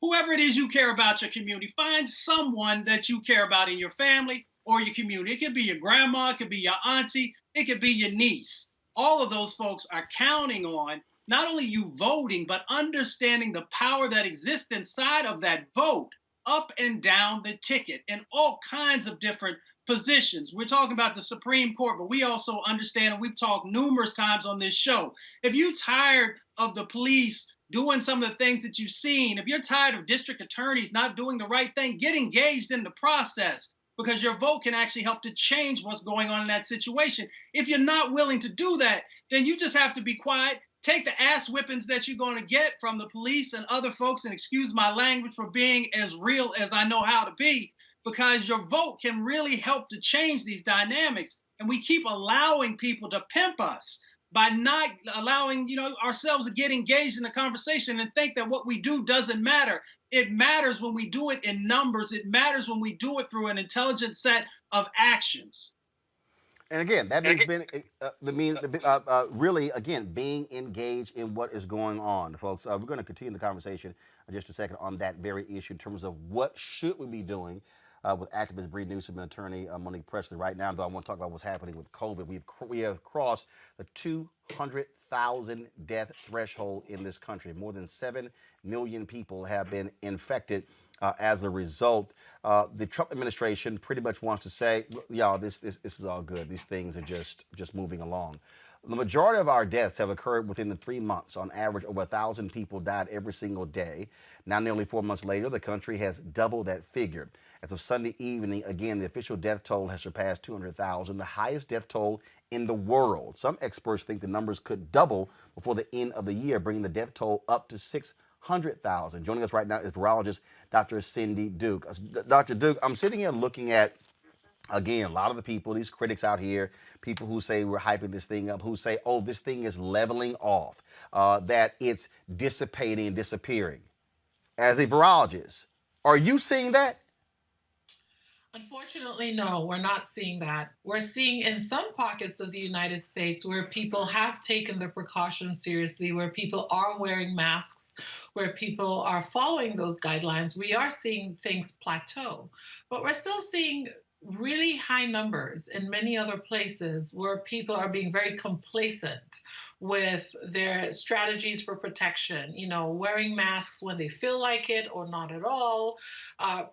Whoever it is you care about your community, find someone that you care about in your family or your community. It could be your grandma, it could be your auntie, it could be your niece. All of those folks are counting on not only you voting, but understanding the power that exists inside of that vote, up and down the ticket, in all kinds of different positions. We're talking about the Supreme Court, but we also understand, and we've talked numerous times on this show, if you're tired of the police doing some of the things that you've seen, if you're tired of district attorneys not doing the right thing, get engaged in the process, because your vote can actually help to change what's going on in that situation. If you're not willing to do that, then you just have to be quiet. Take the ass whippings that you're going to get from the police and other folks, and excuse my language for being as real as I know how to be, because your vote can really help to change these dynamics. And we keep allowing people to pimp us by not allowing, ourselves to get engaged in the conversation and think that what we do doesn't matter. It matters when we do it in numbers. It matters when we do it through an intelligent set of actions. And again, that means really, again, being engaged in what is going on, folks. We're going to continue the conversation in just a second on that very issue in terms of what should we be doing with activist Breonna Newsom and attorney Monique Presley. Right now, though, I want to talk about what's happening with COVID. We have crossed the 200,000 death threshold in this country. More than 7 million people have been infected as a result. The Trump administration pretty much wants to say, y'all, this is all good. These things are just moving along. The majority of our deaths have occurred within the 3 months. On average, over 1,000 people died every single day. Now, nearly 4 months later, the country has doubled that figure. As of Sunday evening, again, the official death toll has surpassed 200,000, the highest death toll in the world. Some experts think the numbers could double before the end of the year, bringing the death toll up to 600,000. Joining us right now is virologist Dr. Cindy Duke. Dr. Duke, I'm sitting here looking at, again, a lot of the people, these critics out here, people who say we're hyping this thing up, who say, oh, this thing is leveling off, that it's dissipating and disappearing. As a virologist, are you seeing that? Unfortunately, no, we're not seeing that. We're seeing in some pockets of the United States where people have taken the precautions seriously, where people are wearing masks, where people are following those guidelines, we are seeing things plateau. But we're still seeing really high numbers in many other places where people are being very complacent with their strategies for protection, wearing masks when they feel like it or not at all.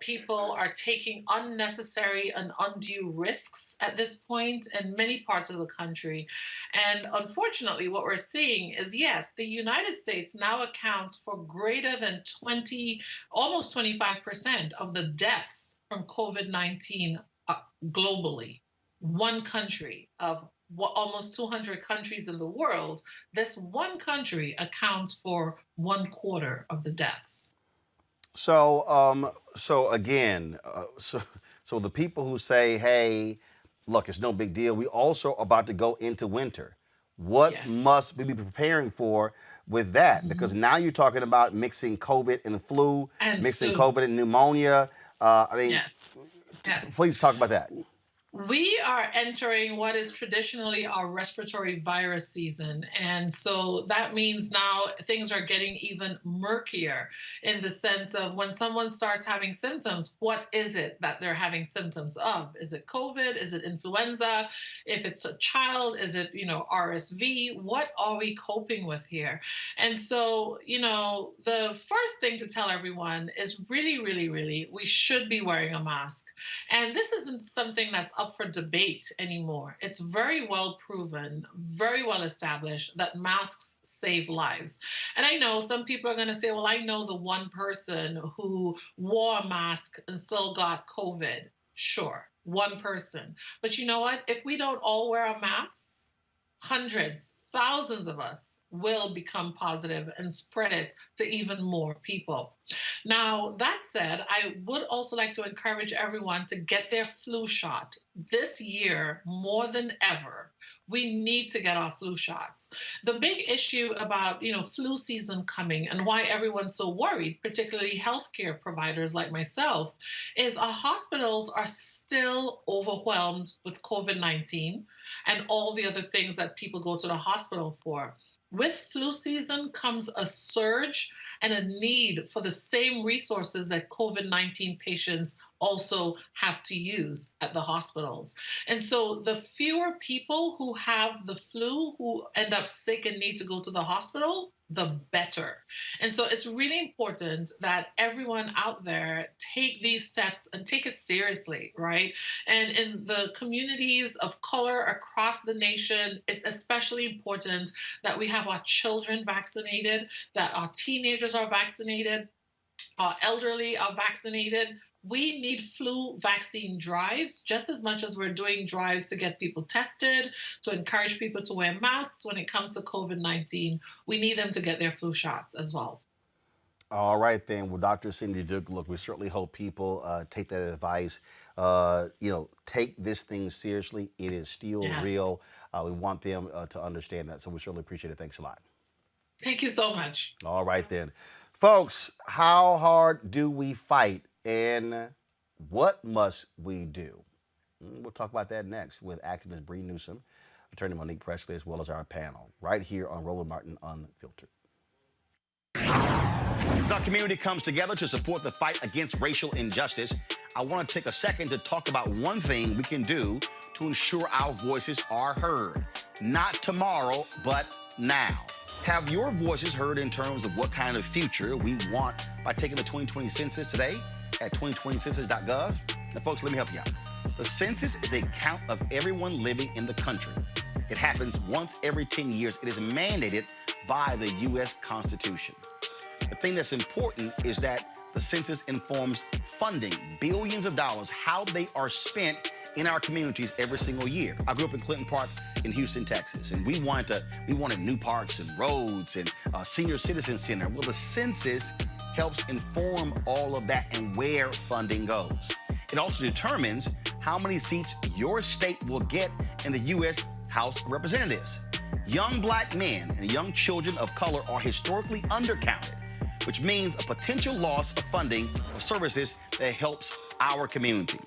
People are taking unnecessary and undue risks at this point in many parts of the country. And unfortunately, what we're seeing is, yes, the United States now accounts for greater than almost 25% of the deaths from COVID-19 globally. One country of almost 200 countries in the world, this one country accounts for 1/4 of the deaths. So again, so the people who say, "Hey, look, it's no big deal," we also are about to go into winter. What must we be preparing for with that? Because now you're talking about mixing COVID and flu, mixing COVID and pneumonia. Please talk about that. We are entering what is traditionally our respiratory virus season. And so that means now things are getting even murkier in the sense of when someone starts having symptoms, what is it that they're having symptoms of? Is it COVID? Is it influenza? If it's a child, is it, RSV? What are we coping with here? And so, the first thing to tell everyone is really, really, really, we should be wearing a mask. And this isn't something that's up for debate anymore. It's very well proven, very well established that masks save lives. And I know some people are going to say, well, I know the one person who wore a mask and still got COVID. Sure, one person. But you know what? If we don't all wear a mask, hundreds, thousands of us will become positive and spread it to even more people. Now, that said, I would also like to encourage everyone to get their flu shot. This year, more than ever, we need to get our flu shots. The big issue about, flu season coming and why everyone's so worried, particularly healthcare providers like myself, is our hospitals are still overwhelmed with COVID-19 and all the other things that people go to the hospital for. With flu season comes a surge and a need for the same resources that COVID-19 patients also have to use at the hospitals. And so the fewer people who have the flu who end up sick and need to go to the hospital, the better. And so it's really important that everyone out there take these steps and take it seriously, right? And in the communities of color across the nation, it's especially important that we have our children vaccinated, that our teenagers are vaccinated, our elderly are vaccinated. We need flu vaccine drives just as much as we're doing drives to get people tested, to encourage people to wear masks when it comes to COVID-19. We need them to get their flu shots as well. All right, then. Well, Dr. Cindy Duke, look, we certainly hope people take that advice. Take this thing seriously. It is still real. We want them to understand that. So we certainly appreciate it. Thanks a lot. Thank you so much. All right, then. Folks, how hard do we fight? And what must we do? We'll talk about that next with activist Bree Newsom, attorney Monique Presley, as well as our panel, right here on Roland Martin Unfiltered. As our community comes together to support the fight against racial injustice, I want to take a second to talk about one thing we can do to ensure our voices are heard. Not tomorrow, but now. Have your voices heard in terms of what kind of future we want by taking the 2020 census today at 2020census.gov? Now, folks, let me help you out. The census is a count of everyone living in the country. It happens once every 10 years. It is mandated by the U.S. Constitution. The thing that's important is that the census informs funding, billions of dollars, how they are spent in our communities every single year. I grew up in Clinton Park in Houston, Texas, and we wanted new parks and roads and a senior citizen center. Well, the census helps inform all of that and where funding goes. It also determines how many seats your state will get in the U.S. House of Representatives. Young black men and young children of color are historically undercounted, which means a potential loss of funding for services that helps our community.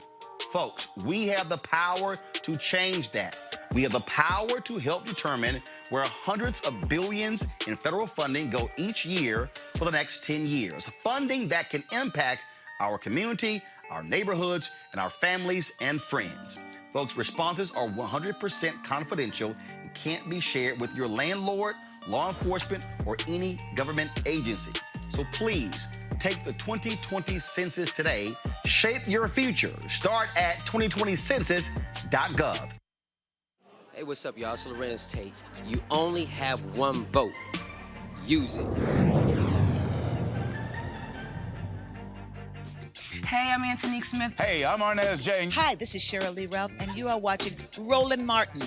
Folks, we have the power to change that. We have the power to help determine where hundreds of billions in federal funding go each year for the next 10 years. Funding that can impact our community, our neighborhoods, and our families and friends. Folks, responses are 100% confidential and can't be shared with your landlord, law enforcement, or any government agency. So please, take the 2020 census today. Shape your future. Start at 2020census.gov. Hey, what's up, y'all? It's Lorenz Tate. You only have one vote. Use it. Hey, I'm Antonique Smith. Hey, I'm Arnez J. Hi, this is Cheryl Lee Ralph, and you are watching Roland Martin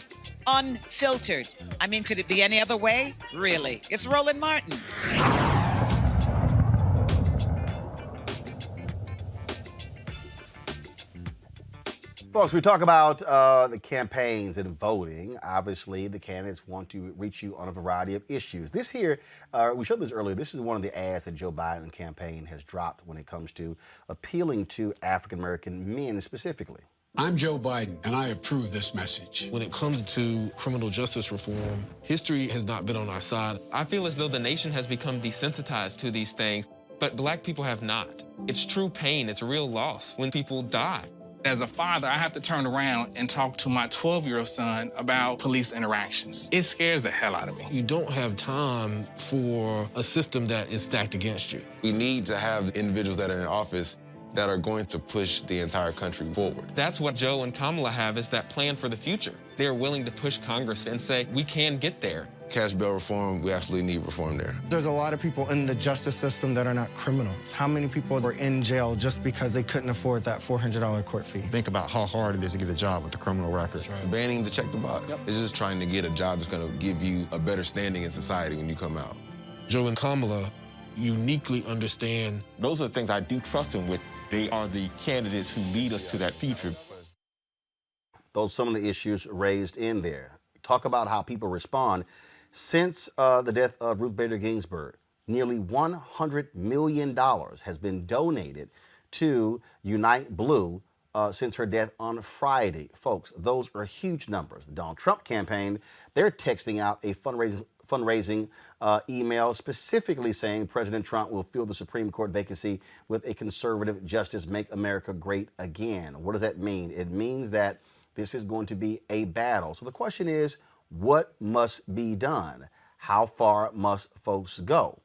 Unfiltered. I mean, could it be any other way? Really? It's Roland Martin. Folks, we talk about the campaigns and voting. Obviously, the candidates want to reach you on a variety of issues. This here, we showed this earlier, this is one of the ads that Joe Biden campaign has dropped when it comes to appealing to African-American men specifically. I'm Joe Biden, and I approve this message. When it comes to criminal justice reform, history has not been on our side. I feel as though the nation has become desensitized to these things, but Black people have not. It's true pain, it's real loss when people die. As a father, I have to turn around and talk to my 12-year-old son about police interactions. It scares the hell out of me. You don't have time for a system that is stacked against you. We need to have individuals that are in office that are going to push the entire country forward. That's what Joe and Kamala have, is that plan for the future. They're willing to push Congress and say, we can get there. Cash bail reform, we absolutely need reform there. There's a lot of people in the justice system that are not criminals. How many people were in jail just because they couldn't afford that $400 court fee? Think about how hard it is to get a job with the criminal records. Right. Banning the check the box. It's just trying to get a job that's gonna give you a better standing in society when you come out. Joe and Kamala uniquely understand. Those are the things I do trust them with. They are the candidates who lead us to that future. Those are some of the issues raised in there. Talk about how people respond. Since the death of Ruth Bader Ginsburg, nearly $100 million has been donated to Unite Blue since her death on Friday. Folks, those are huge numbers. The Donald Trump campaign, they're texting out a fundraising email specifically saying President Trump will fill the Supreme Court vacancy with a conservative justice, make America great again. What does that mean? It means that this is going to be a battle. So the question is, what must be done? How far must folks go?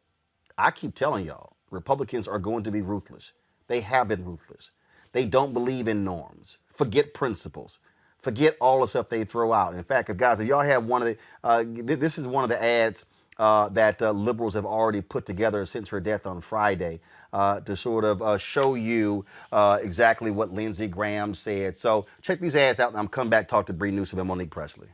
I keep telling y'all, Republicans are going to be ruthless. They have been ruthless. They don't believe in norms. Forget principles. Forget all the stuff they throw out. In fact, guys, if y'all have one of the, this is one of the ads that liberals have already put together since her death on Friday to sort of show you exactly what Lindsey Graham said. So check these ads out, and I'm coming back to talk to Bree Newsom and Monique Presley.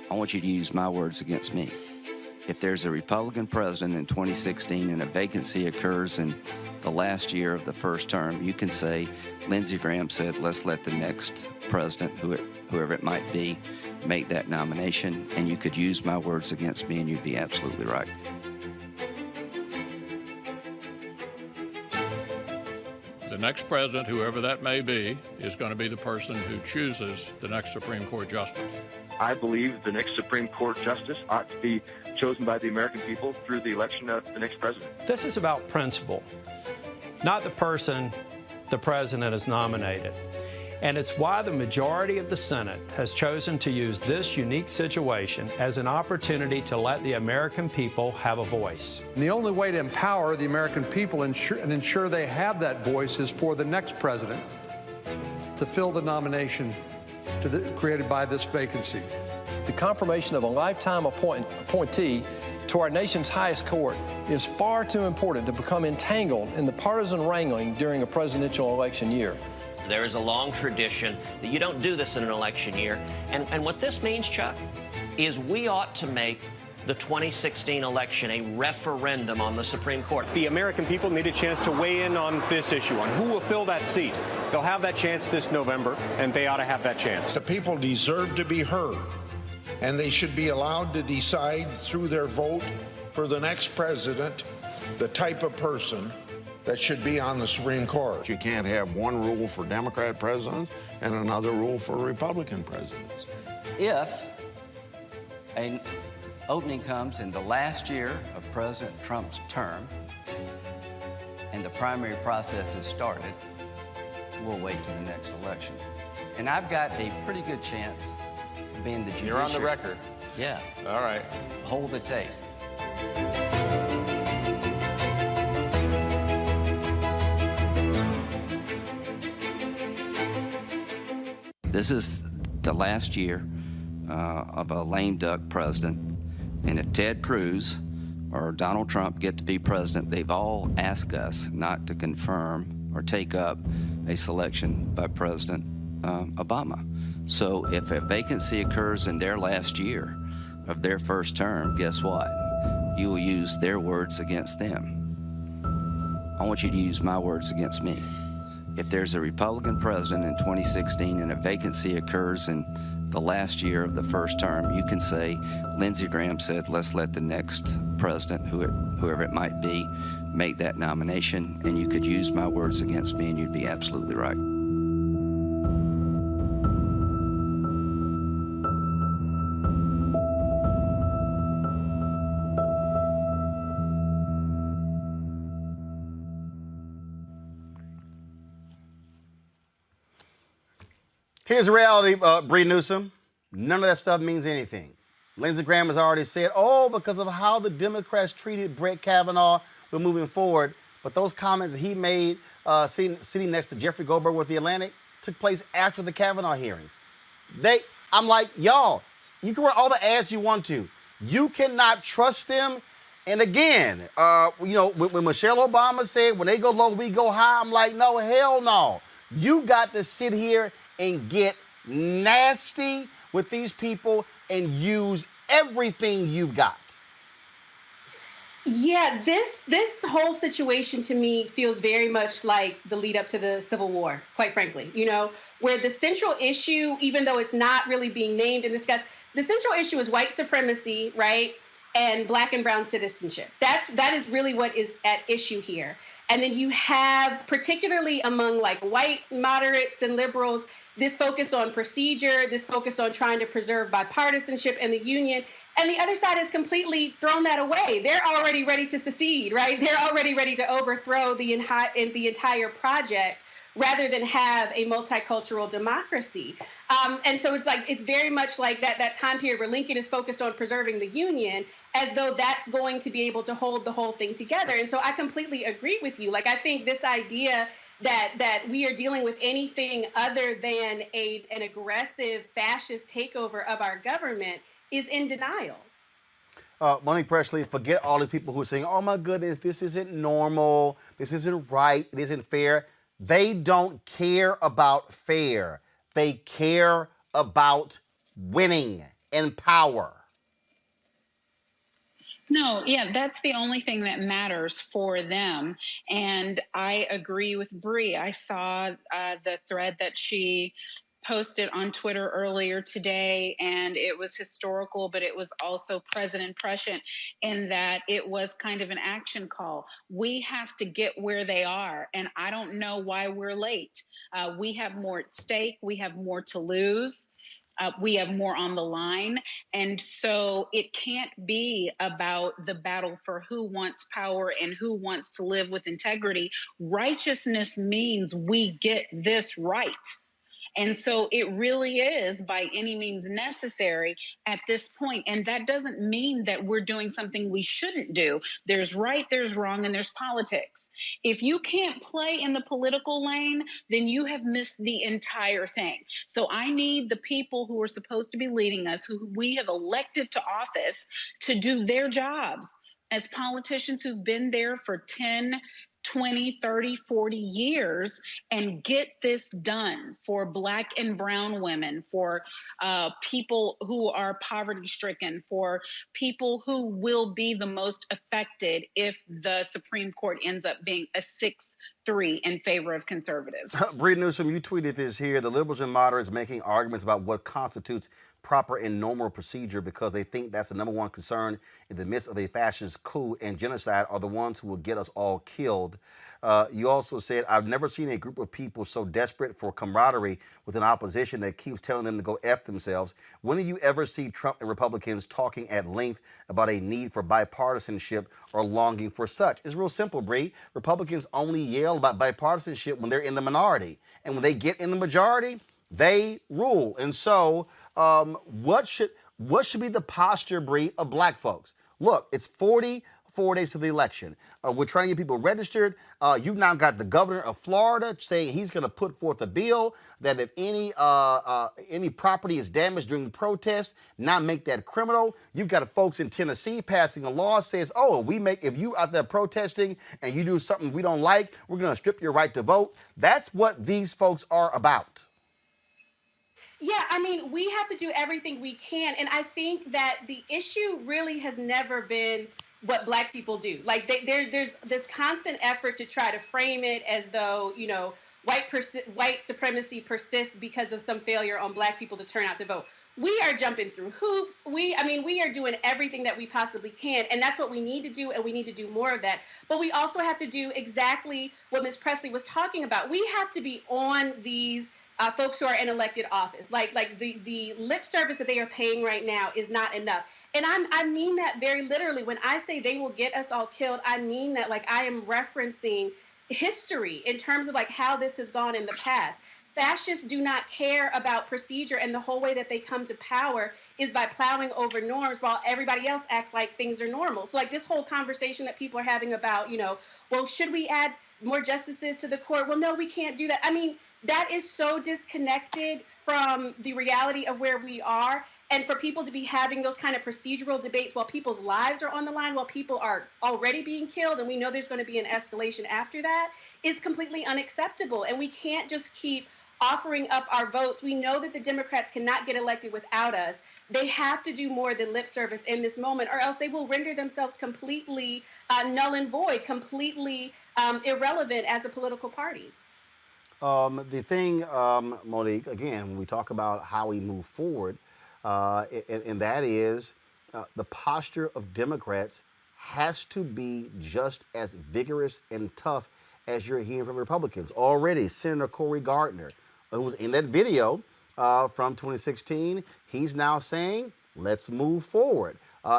I want you to use my words against me. If there's a Republican president in 2016 and a vacancy occurs in the last year of the first term, you can say, Lindsey Graham said, let's let the next president, whoever it might be, make that nomination, and you could use my words against me and you'd be absolutely right. The next president, whoever that may be, is going to be the person who chooses the next Supreme Court justice. I believe the next Supreme Court justice ought to be chosen by the American people through the election of the next president. This is about principle, not the person the president has nominated. And it's why the majority of the Senate has chosen to use this unique situation as an opportunity to let the American people have a voice. And the only way to empower the American people and ensure they have that voice is for the next president to fill the nomination created by this vacancy. The confirmation of a lifetime appointee to our nation's highest court is far too important to become entangled in the partisan wrangling during a presidential election year. There is a long tradition that you don't do this in an election year. And what this means, Chuck, is we ought to make the 2016 election a referendum on the Supreme Court. The American people need a chance to weigh in on this issue, on who will fill that seat. They'll have that chance this November, and they ought to have that chance. The people deserve to be heard, and they should be allowed to decide through their vote for the next president the type of person that should be on the Supreme Court. You can't have one rule for Democrat presidents and another rule for Republican presidents. If an opening comes in the last year of President Trump's term and the primary process is started, we'll wait till the next election. And I've got a pretty good chance of being the judiciary. You're on the record. Yeah. All right. Hold the tape. This is the last year of a lame duck president. And if Ted Cruz or Donald Trump get to be president, they've all asked us not to confirm or take up a selection by President Obama. So if a vacancy occurs in their last year of their first term, guess what? You will use their words against them. I want you to use my words against me. If there's a Republican president in 2016 and a vacancy occurs in the last year of the first term, you can say, Lindsey Graham said, let's let the next president, whoever it might be, make that nomination, and you could use my words against me, and you'd be absolutely right. Here's the reality, Bree Newsom. None of that stuff means anything. Lindsey Graham has already said, oh, because of how the Democrats treated Brett Kavanaugh, we're moving forward. But those comments he made sitting next to Jeffrey Goldberg with The Atlantic took place after the Kavanaugh hearings. I'm like, y'all, you can run all the ads you want to. You cannot trust them. And again, when Michelle Obama said, when they go low, we go high, I'm like, no, hell no. You got to sit here and get nasty with these people and use everything you've got. Yeah, this whole situation to me feels very much like the lead up to the Civil War, quite frankly, where the central issue, even though it's not really being named and discussed, the central issue is white supremacy, right? And Black and brown citizenship. That is really what is at issue here. And then you have, particularly among like white moderates and liberals, this focus on procedure, this focus on trying to preserve bipartisanship and the union. And the other side has completely thrown that away. They're already ready to secede, right? They're already ready to overthrow the entire project, rather than have a multicultural democracy. And so it's very much like that time period where Lincoln is focused on preserving the Union, as though that's going to be able to hold the whole thing together. And so I completely agree with you. Like, I think this idea that we are dealing with anything other than an aggressive fascist takeover of our government is in denial. Monique Presley, forget all the people who are saying, oh my goodness, this isn't normal, this isn't right, it isn't fair. They don't care about fair. They care about winning and power. No, yeah, that's the only thing that matters for them. And I agree with Bree. I saw the thread that she posted on Twitter earlier today, and it was historical, but it was also present in that it was kind of an action call. We have to get where they are, and I don't know why we're late. We have more at stake. We have more to lose. We have more on the line. And so it can't be about the battle for who wants power and who wants to live with integrity. Righteousness means we get this right. And so it really is by any means necessary at this point. And that doesn't mean that we're doing something we shouldn't do. There's right, there's wrong, and there's politics. If you can't play in the political lane, then you have missed the entire thing. So I need the people who are supposed to be leading us, who we have elected to office, to do their jobs as politicians who've been there for 10, 20, 30, 40 years and get this done for Black and brown women, for people who are poverty stricken, for people who will be the most affected if the Supreme Court ends up being a 6-3 in favor of conservatives. Bree Newsom, you tweeted this here. The liberals and moderates making arguments about what constitutes proper and normal procedure because they think that's the number one concern in the midst of a fascist coup and genocide are the ones who will get us all killed. You also said, I've never seen a group of people so desperate for camaraderie with an opposition that keeps telling them to go F themselves. When do you ever see Trump and Republicans talking at length about a need for bipartisanship or longing for such? It's real simple, Bree. Republicans only yell about bipartisanship when they're in the minority. And when they get in the majority, they rule. And so what should be the posture, Bree, of Black folks? Look, it's 44 days to the election. We're trying to get people registered. You've now got the governor of Florida saying he's going to put forth a bill that if any property is damaged during the protest, not make that criminal. You've got folks in Tennessee passing a law that says, oh, if you out there protesting and you do something we don't like, we're going to strip your right to vote. That's what these folks are about. Yeah, I mean, we have to do everything we can. And I think that the issue really has never been what Black people do. Like there's this constant effort to try to frame it as though, you know, white supremacy persists because of some failure on Black people to turn out to vote. We are jumping through hoops. We are doing everything that we possibly can, and that's what we need to do, and we need to do more of that. But we also have to do exactly what Ms. Presley was talking about. We have to be on these folks who are in elected office. Like the lip service that they are paying right now is not enough. And I mean that very literally. When I say they will get us all killed, I mean that. Like, I am referencing history in terms of like how this has gone in the past. Fascists do not care about procedure, and the whole way that they come to power is by plowing over norms while everybody else acts like things are normal. So like this whole conversation that people are having about, you know, well, should we add more justices to the court? Well, no, we can't do that. I mean, that is so disconnected from the reality of where we are. And for people to be having those kind of procedural debates while people's lives are on the line, while people are already being killed, and we know there's going to be an escalation after that, is completely unacceptable. And we can't just keep offering up our votes. We know that the Democrats cannot get elected without us. They have to do more than lip service in this moment, or else they will render themselves completely null and void, completely irrelevant as a political party. The thing, Monique, again, when we talk about how we move forward, and that is the posture of Democrats has to be just as vigorous and tough as you're hearing from Republicans. Already, Senator Cory Gardner, who was in that video from 2016, he's now saying, let's move forward.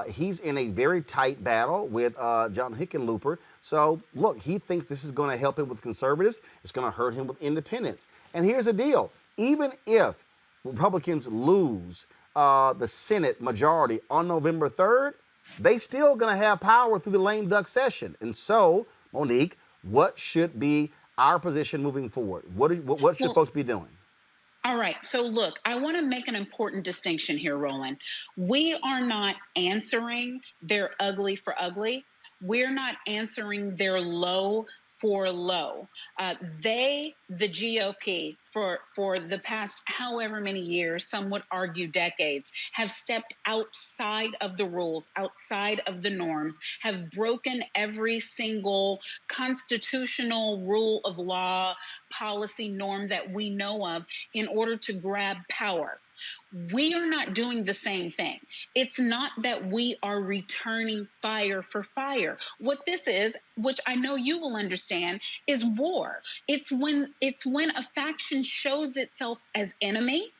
He's in a very tight battle with John Hickenlooper. So, look, he thinks this is going to help him with conservatives. It's going to hurt him with independents. And here's the deal. Even if Republicans lose the Senate majority on November 3rd, they still going to have power through the lame duck session. And so, Monique, what should be our position moving forward? What should folks be doing? All right. So look, I want to make an important distinction here, Roland. We are not answering their ugly for ugly. We're not answering their low for low. The GOP, for the past however many years, some would argue decades, have stepped outside of the rules, outside of the norms, have broken every single constitutional rule of law, policy norm that we know of in order to grab power. We are not doing the same thing. It's not that we are returning fire for fire. What this is, which I know you will understand, is war. It's when a faction shows itself as enemy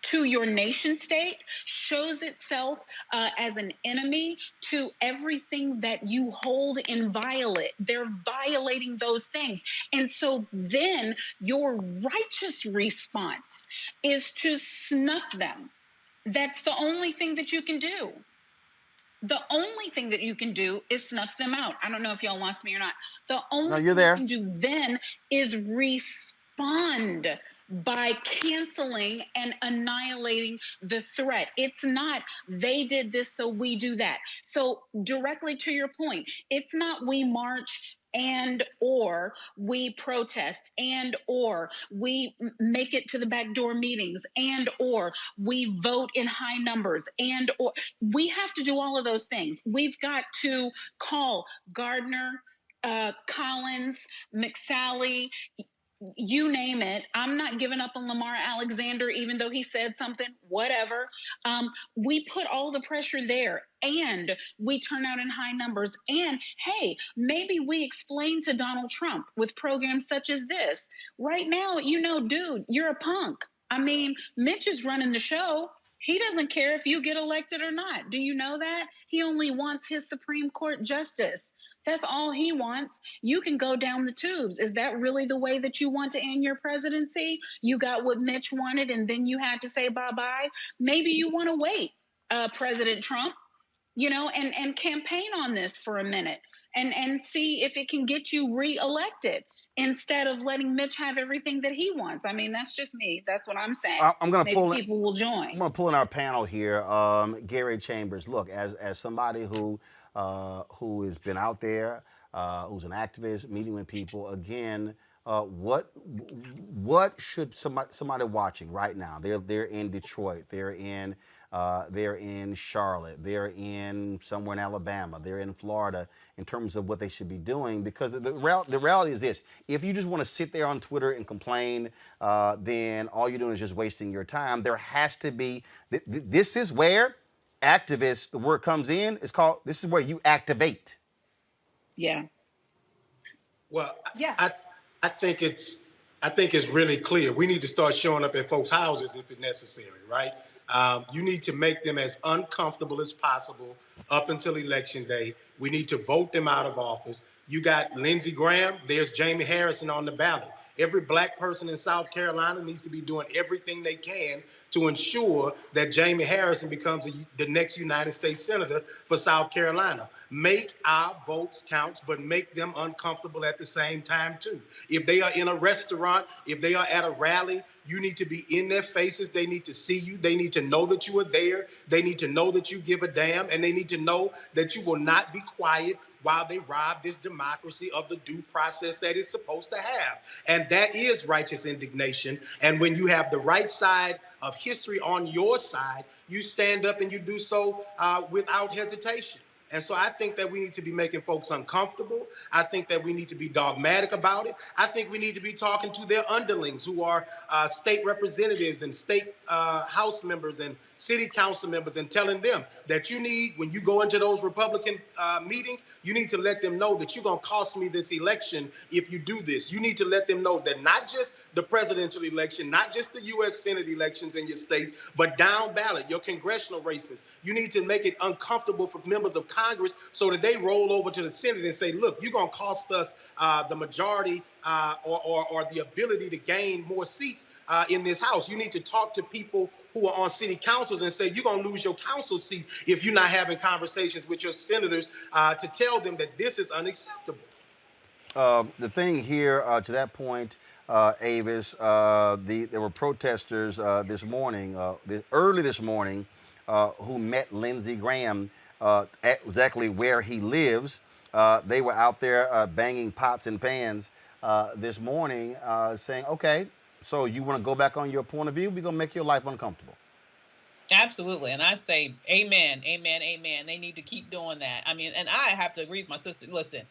to your nation state, shows itself as an enemy to everything that you hold inviolate. They're violating those things. And so then your righteous response is to snuff them. That's the only thing that you can do. The only thing that you can do is snuff them out. I don't know if y'all lost me or not. The only thing you can do then is respond by canceling and annihilating the threat. It's not they did this, so we do that. So directly to your point, it's not we march and or we protest and or we make it to the backdoor meetings and or we vote in high numbers and or we have to do all of those things. We've got to call Gardner, Collins, McSally, you name it. I'm not giving up on Lamar Alexander, even though he said something, whatever. We put all the pressure there and we turn out in high numbers. And hey, maybe we explain to Donald Trump with programs such as this. Right now, dude, you're a punk. I mean, Mitch is running the show. He doesn't care if you get elected or not. Do you know that? He only wants his Supreme Court justice. That's all he wants. You can go down the tubes. Is that really the way that you want to end your presidency? You got what Mitch wanted and then you had to say bye-bye. Maybe you want to wait, President Trump, and campaign on this for a minute and see if it can get you reelected instead of letting Mitch have everything that he wants. I mean, that's just me. That's what I'm saying. Maybe people will join. I'm going to pull in our panel here. Gary Chambers, look, as somebody who has been out there, who's an activist, meeting with people, again, what should somebody watching right now? They're in Detroit, they're in They're in Charlotte. They're in somewhere in Alabama. They're in Florida in terms of what they should be doing. Because the reality is this. If you just want to sit there on Twitter and complain, then all you're doing is just wasting your time. There has to be, this is where activists, the word comes in, it's called, this is where you activate. Yeah. Well, yeah. I think it's really clear. We need to start showing up at folks' houses if it's necessary, right? You need to make them as uncomfortable as possible up until Election Day. We need to vote them out of office. You got Lindsey Graham, there's Jamie Harrison on the ballot. Every black person in South Carolina needs to be doing everything they can to ensure that Jamie Harrison becomes the next United States Senator for South Carolina. Make our votes count, but make them uncomfortable at the same time, too. If they are in a restaurant, if they are at a rally, you need to be in their faces. They need to see you. They need to know that you are there. They need to know that you give a damn, and they need to know that you will not be quiet while they rob this democracy of the due process that it's supposed to have. And that is righteous indignation. And when you have the right side of history on your side, you stand up and you do so without hesitation. And so I think that we need to be making folks uncomfortable. I think that we need to be dogmatic about it. I think we need to be talking to their underlings who are state representatives and state House members and city council members and telling them that you need, when you go into those Republican meetings, you need to let them know that you're going to cost me this election if you do this. You need to let them know that not just the presidential election, not just the U.S. Senate elections in your states, but down ballot, your congressional races. You need to make it uncomfortable for members of Congress so that they roll over to the Senate and say, look, you're going to cost us the majority or the ability to gain more seats in this House. You need to talk to people who are on city councils and say, you're going to lose your council seat if you're not having conversations with your senators to tell them that this is unacceptable. The thing here, to that point, Avis, there were protesters this morning, early this morning, who met Lindsey Graham exactly where he lives. They were out there banging pots and pans this morning, saying, okay, so you want to go back on your point of view? We're going to make your life uncomfortable. Absolutely. And I say, amen, amen, amen. They need to keep doing that. I mean, and I have to agree with my sister. Listen,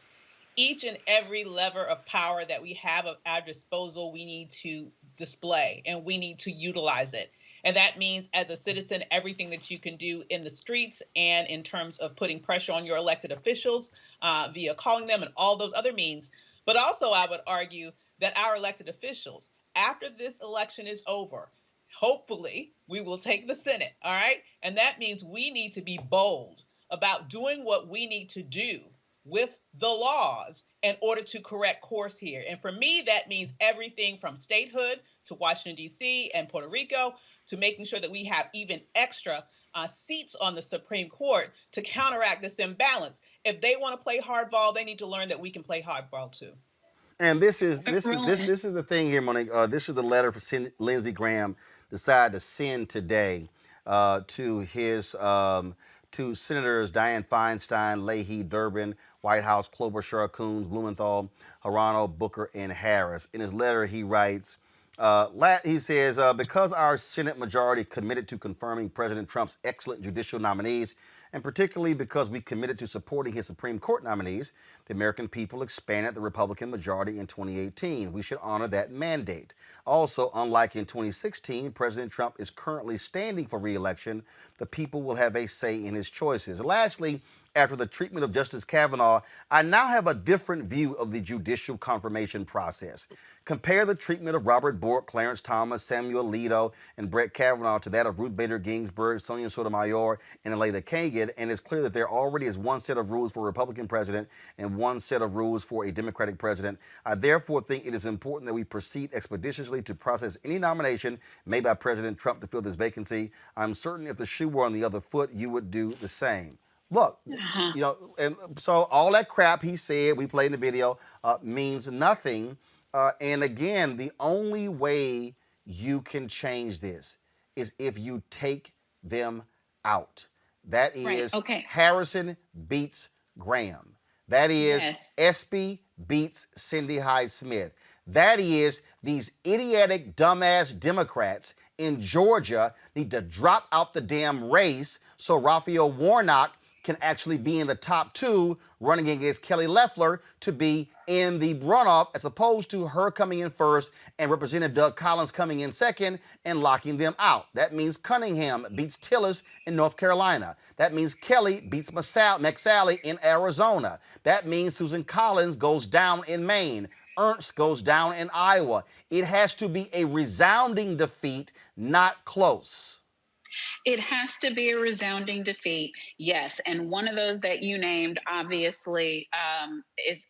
each and every lever of power that we have at our disposal, we need to display and we need to utilize it. And that means, as a citizen, everything that you can do in the streets and in terms of putting pressure on your elected officials via calling them and all those other means. But also, I would argue that our elected officials, after this election is over, hopefully we will take the Senate. All right. And that means we need to be bold about doing what we need to do with the laws in order to correct course here. And for me, that means everything from statehood to Washington, D.C. and Puerto Rico, to making sure that we have even extra seats on the Supreme Court to counteract this imbalance. If they want to play hardball, they need to learn that we can play hardball too. And this is the thing here, Monique. This is the letter for Lindsey Graham decided to send today to his to Senators Dianne Feinstein, Leahy, Durbin, Whitehouse, Klobuchar, Coons, Blumenthal, Hirano, Booker, and Harris. In his letter, he writes, he says, because our Senate majority committed to confirming President Trump's excellent judicial nominees, and particularly because we committed to supporting his Supreme Court nominees, the American people expanded the Republican majority in 2018. We should honor that mandate. Also, unlike in 2016, President Trump is currently standing for re-election. The people will have a say in his choices. Lastly, after the treatment of Justice Kavanaugh, I now have a different view of the judicial confirmation process. Compare the treatment of Robert Bork, Clarence Thomas, Samuel Alito, and Brett Kavanaugh to that of Ruth Bader Ginsburg, Sonia Sotomayor, and Elena Kagan, and it's clear that there already is one set of rules for a Republican president and one set of rules for a Democratic president. I therefore think it is important that we proceed expeditiously to process any nomination made by President Trump to fill this vacancy. I'm certain if the shoe were on the other foot, you would do the same. Look, you know, and so all that crap he said, we played in the video, means nothing. And again, the only way you can change this is if you take them out. That is Harrison beats Graham. That is Espy beats Cindy Hyde-Smith. That is, these idiotic, dumbass Democrats in Georgia need to drop out the damn race so Raphael Warnock can actually be in the top 2 running against Kelly Loeffler to be in the runoff, as opposed to her coming in first and Representative Doug Collins coming in second and locking them out. That means Cunningham beats Tillis in North Carolina. That means Kelly beats McSally in Arizona. That means Susan Collins goes down in Maine. Ernst goes down in Iowa. It has to be a resounding defeat, not close. It has to be a resounding defeat, yes. And one of those that you named, obviously,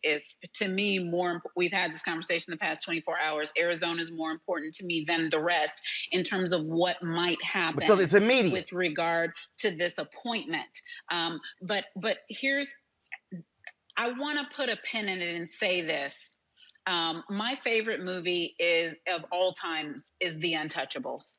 is to me more. We've had this conversation the past 24 hours. Arizona is more important to me than the rest in terms of what might happen because it's immediate with regard to this appointment. But here's, I want to put a pin in it and say this. My favorite movie of all times is The Untouchables.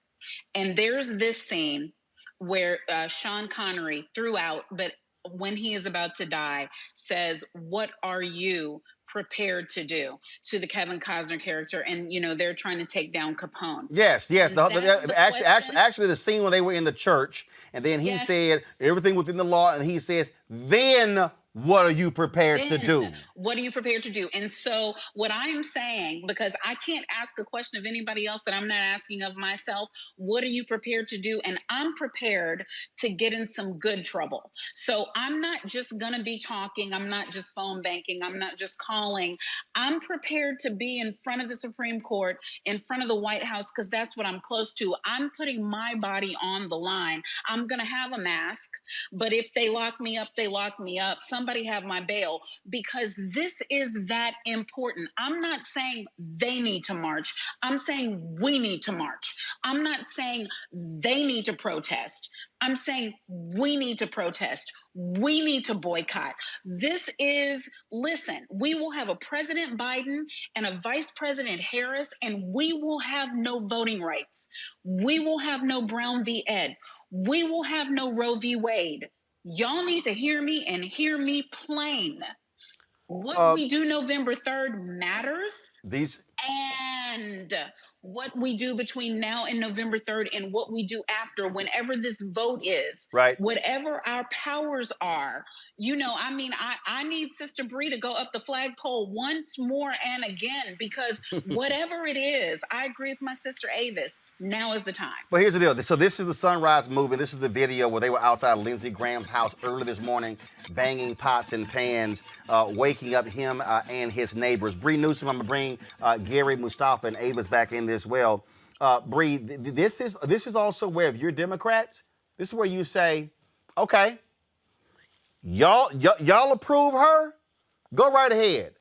And there's this scene where Sean Connery throughout, but when he is about to die, says, "What are you prepared to do?" to the Kevin Costner character. And, they're trying to take down Capone. Yes. Actually, the scene when they were in the church, and then he said everything within the law, and he says, then what are you prepared to do? What are you prepared to do? And so what I am saying, because I can't ask a question of anybody else that I'm not asking of myself, what are you prepared to do? And I'm prepared to get in some good trouble. So I'm not just going to be talking. I'm not just phone banking. I'm not just calling. I'm prepared to be in front of the Supreme Court, in front of the White House, because that's what I'm close to. I'm putting my body on the line. I'm going to have a mask, but if they lock me up, they lock me up. Somebody have my bail, because this is that important. I'm not saying they need to march. I'm saying we need to march. I'm not saying they need to protest. I'm saying we need to protest. We need to boycott. Listen, we will have a President Biden and a Vice President Harris, and we will have no voting rights. We will have no Brown v. Ed. We will have no Roe v. Wade. Y'all need to hear me and hear me plain. What we do November 3rd matters. And what we do between now and November 3rd and what we do after, whenever this vote is, right? Whatever our powers are, I need Sister Bree to go up the flagpole once more and again, because whatever it is, I agree with my sister Avis. Now is the time. But here's the deal. So this is the Sunrise movement. This is the video where they were outside Lindsey Graham's house early this morning, banging pots and pans, waking up him and his neighbors. Bree Newsom, I'm going to bring Gary, Mustafa, and Avis back in this well. Bree, this is also where, if you're Democrats, this is where you say, okay, y'all approve her? Go right ahead.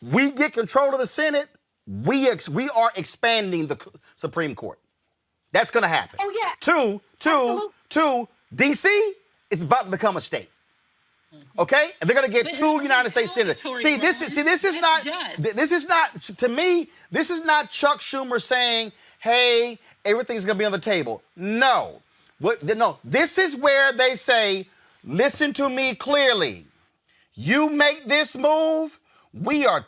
We get control of the Senate. We are expanding the Supreme Court. That's going to happen. Oh, yeah. Two, D.C. is about to become a state. Okay? And they're going to get 2 United States senators. This is not, to me, this is not Chuck Schumer saying, hey, everything's going to be on the table. No. This is where they say, listen to me clearly. You make this move, we are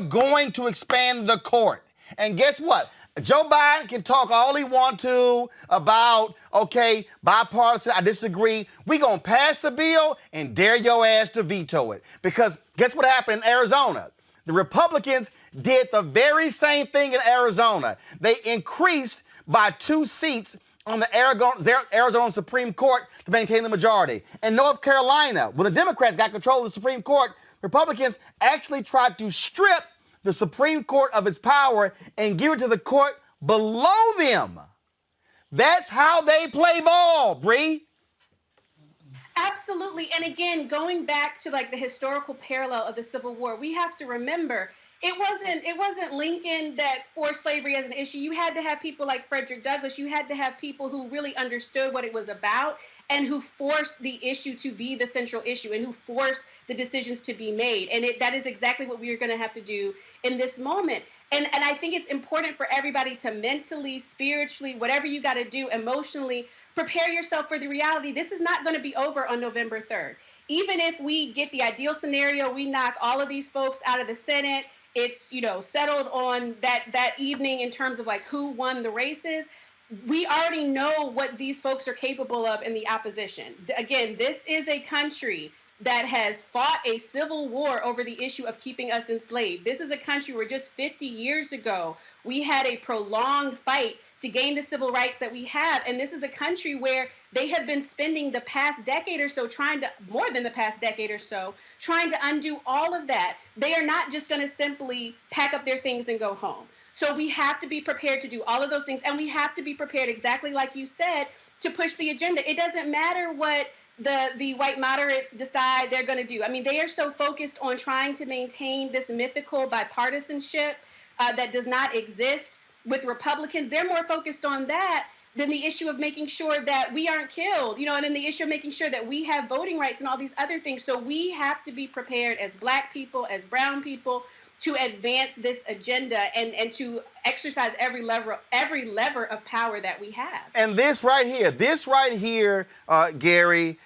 going to expand the court. And guess what? Joe Biden can talk all he wants to about, okay, bipartisan, I disagree. We going to pass the bill and dare your ass to veto it. Because guess what happened in Arizona? The Republicans did the very same thing in Arizona. They increased by 2 seats on the Arizona Supreme Court to maintain the majority. In North Carolina, when the Democrats got control of the Supreme Court, Republicans actually tried to strip the Supreme Court of its power and give it to the court below them. That's how they play ball, Bree. Absolutely. And again, going back to like the historical parallel of the Civil War, we have to remember it wasn't Lincoln that forced slavery as an issue. You had to have people like Frederick Douglass. You had to have people who really understood what it was about and who forced the issue to be the central issue and who forced the decisions to be made. And that is exactly what we are going to have to do in this moment. And I think it's important for everybody to mentally, spiritually, whatever you got to do, emotionally, prepare yourself for the reality. This is not going to be over on November 3rd. even if we get the ideal scenario, we knock all of these folks out of the Senate, it's, settled on that evening in terms of like who won the races. We already know what these folks are capable of in the opposition. Again, this is a country that has fought a civil war over the issue of keeping us enslaved. This is a country where just 50 years ago, we had a prolonged fight to gain the civil rights that we have. And this is a country where they have been spending the past decade or so more than the past decade or so, trying to undo all of that. They are not just going to simply pack up their things and go home. So we have to be prepared to do all of those things. And we have to be prepared, exactly like you said, to push the agenda. It doesn't matter what the white moderates decide they're going to do. I mean, they are so focused on trying to maintain this mythical bipartisanship that does not exist with Republicans. They're more focused on that than the issue of making sure that we aren't killed, and then the issue of making sure that we have voting rights and all these other things. So we have to be prepared as Black people, as brown people, to advance this agenda and to exercise every lever of power that we have. And this right here, Gary,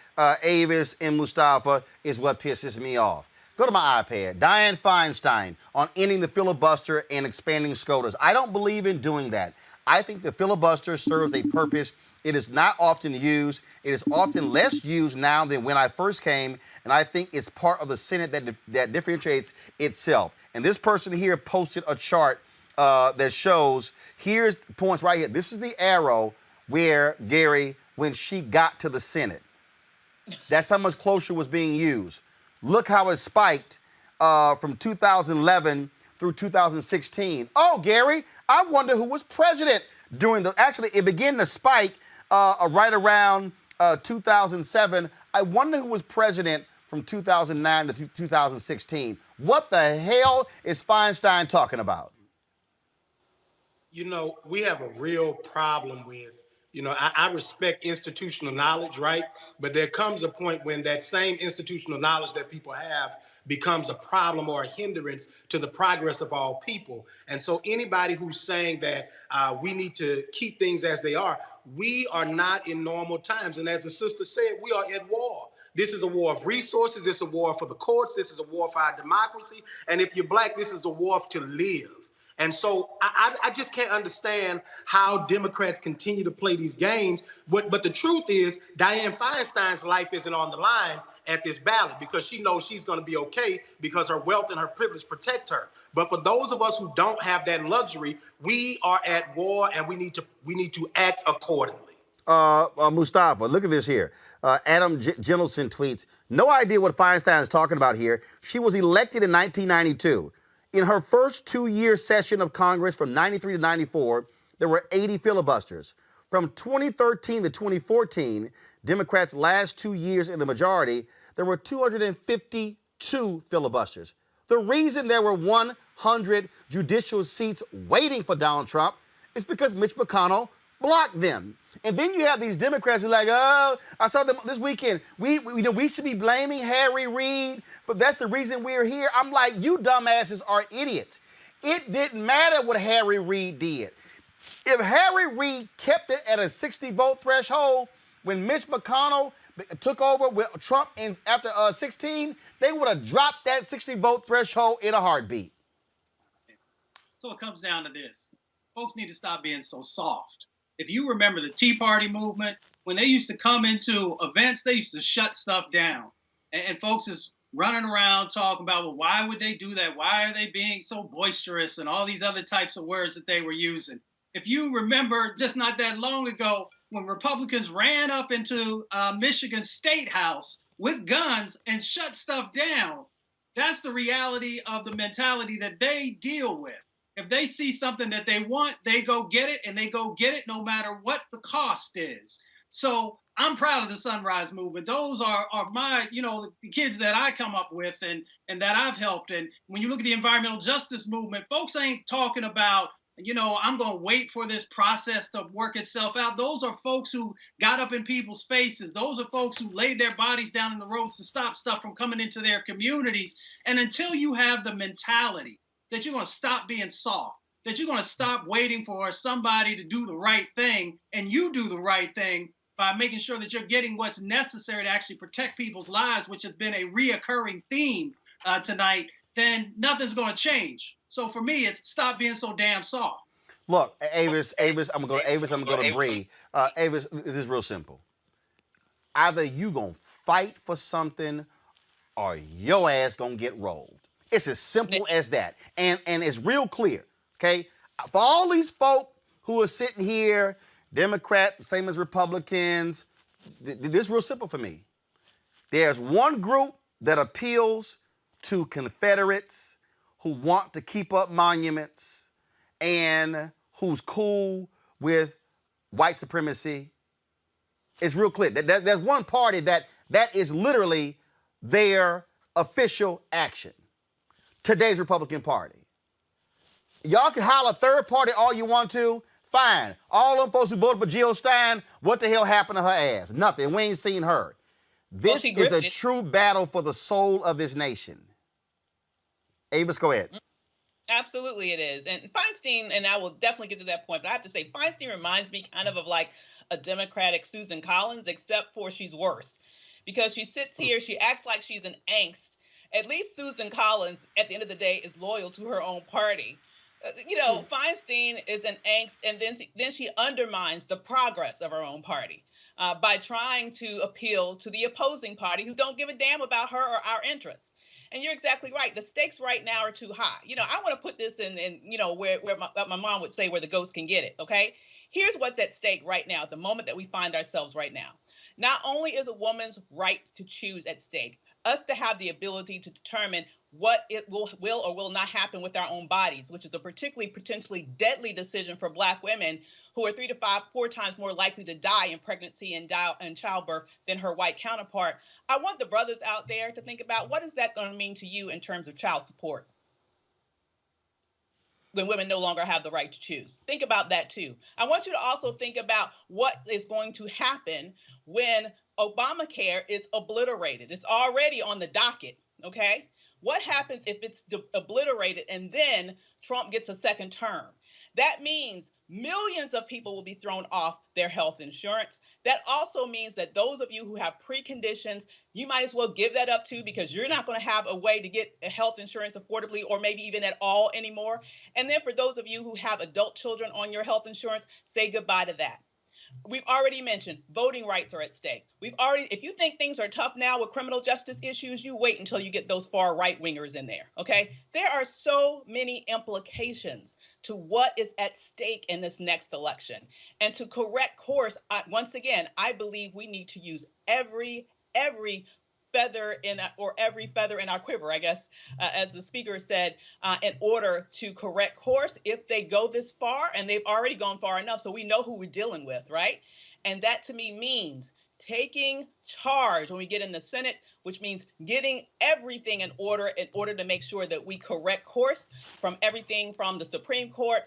Avis, and Mustafa, is what pisses me off. Go to my iPad. Dianne Feinstein on ending the filibuster and expanding SCOTUS. I don't believe in doing that. I think the filibuster serves a purpose. It is not often used. It is often less used now than when I first came, and I think it's part of the Senate that differentiates itself. And this person here posted a chart that shows, here's the points right here. This is the arrow where, Gary, when she got to the Senate. That's how much closer was being used. Look how it spiked from 2011 through 2016. Oh, Gary, I wonder who was president during actually, it began to spike right around 2007. I wonder who was president from 2009 to 2016. What the hell is Feinstein talking about? We have a real problem with, I respect institutional knowledge, right? But there comes a point when that same institutional knowledge that people have becomes a problem or a hindrance to the progress of all people. And so anybody who's saying that we need to keep things as they are, we are not in normal times. And as the sister said, we are at war. This is a war of resources. This is a war for the courts. This is a war for our democracy. And if you're Black, this is a war to live. And so I just can't understand how Democrats continue to play these games. But the truth is, Dianne Feinstein's life isn't on the line at this ballot because she knows she's going to be okay because her wealth and her privilege protect her. But for those of us who don't have that luxury, we are at war and we need to act accordingly. Mustafa, look at this here. Adam Jenelson tweets, no idea what Feinstein is talking about here. She was elected in 1992. In her first 2-year session of Congress from 93 to 94, there were 80 filibusters. From 2013 to 2014, Democrats' last 2 years in the majority, there were 252 filibusters. The reason there were 100 judicial seats waiting for Donald Trump is because Mitch McConnell blocked them. And then you have these Democrats who are like, oh, I saw them this weekend. We should be blaming Harry Reid, but that's the reason we're here. I'm like, you dumbasses are idiots. It didn't matter what Harry Reid did. If Harry Reid kept it at a 60-vote threshold, when Mitch McConnell took over with Trump after 16, they would have dropped that 60-vote threshold in a heartbeat. So it comes down to this. Folks need to stop being so soft. If you remember the Tea Party movement, when they used to come into events, they used to shut stuff down. And folks is running around talking about, well, why would they do that? Why are they being so boisterous and all these other types of words that they were using? If you remember just not that long ago, when Republicans ran up into Michigan State House with guns and shut stuff down, that's the reality of the mentality that they deal with. If they see something that they want, they go get it, and they go get it no matter what the cost is. So I'm proud of the Sunrise Movement. Those are my, the kids that I come up with and that I've helped. And when you look at the environmental justice movement, folks ain't talking about, I'm going to wait for this process to work itself out. Those are folks who got up in people's faces. Those are folks who laid their bodies down in the roads to stop stuff from coming into their communities. And until you have the mentality that you're going to stop being soft, that you're going to stop waiting for somebody to do the right thing, and you do the right thing by making sure that you're getting what's necessary to actually protect people's lives, which has been a reoccurring theme tonight, then nothing's going to change. So for me, it's stop being so damn soft. Look, Avis, I'm gonna go to Bree. Avis, this is real simple. Either you gonna fight for something, or your ass gonna get rolled. It's as simple as that, and it's real clear. Okay, for all these folk who are sitting here, Democrats, same as Republicans, this is real simple for me. There's one group that appeals to Confederates who want to keep up monuments and who's cool with white supremacy. It's real clear. There's one party that is literally their official action. Today's Republican Party. Y'all can holler third party all you want to. Fine. All them folks who voted for Jill Stein, what the hell happened to her ass? Nothing. We ain't seen her. This is a true battle for the soul of this nation. Avis, go ahead. Absolutely it is. And Feinstein, and I will definitely get to that point, but I have to say Feinstein reminds me kind of like a Democratic Susan Collins, except for she's worse. Because she sits here, she acts like she's an angst. At least Susan Collins, at the end of the day, is loyal to her own party. Feinstein is an angst, and then she undermines the progress of her own party by trying to appeal to the opposing party who don't give a damn about her or our interests. And you're exactly right. The stakes right now are too high. I want to put this in where my mom would say where the ghost can get it, okay? Here's what's at stake right now, at the moment that we find ourselves right now. Not only is a woman's right to choose at stake, us to have the ability to determine what it will or will not happen with our own bodies, which is a particularly potentially deadly decision for Black women who are 3 to 4 times more likely to die in pregnancy and childbirth than her white counterpart. I want the brothers out there to think about, what is that going to mean to you in terms of child support when women no longer have the right to choose? Think about that too. I want you to also think about what is going to happen when Obamacare is obliterated. It's already on the docket, okay? What happens if it's obliterated and then Trump gets a second term? That means millions of people will be thrown off their health insurance. That also means that those of you who have preconditions, you might as well give that up too, because you're not going to have a way to get health insurance affordably or maybe even at all anymore. And then for those of you who have adult children on your health insurance, say goodbye to that. We've already mentioned voting rights are at stake. If you think things are tough now with criminal justice issues, you wait until you get those far right wingers in there, okay? There are so many implications to what is at stake in this next election. And to correct course, once again, I believe we need to use every feather in our quiver, I guess, as the speaker said, in order to correct course if they go this far, and they've already gone far enough, so we know who we're dealing with, right? And that to me means taking charge when we get in the Senate, which means getting everything in order to make sure that we correct course from everything from the Supreme Court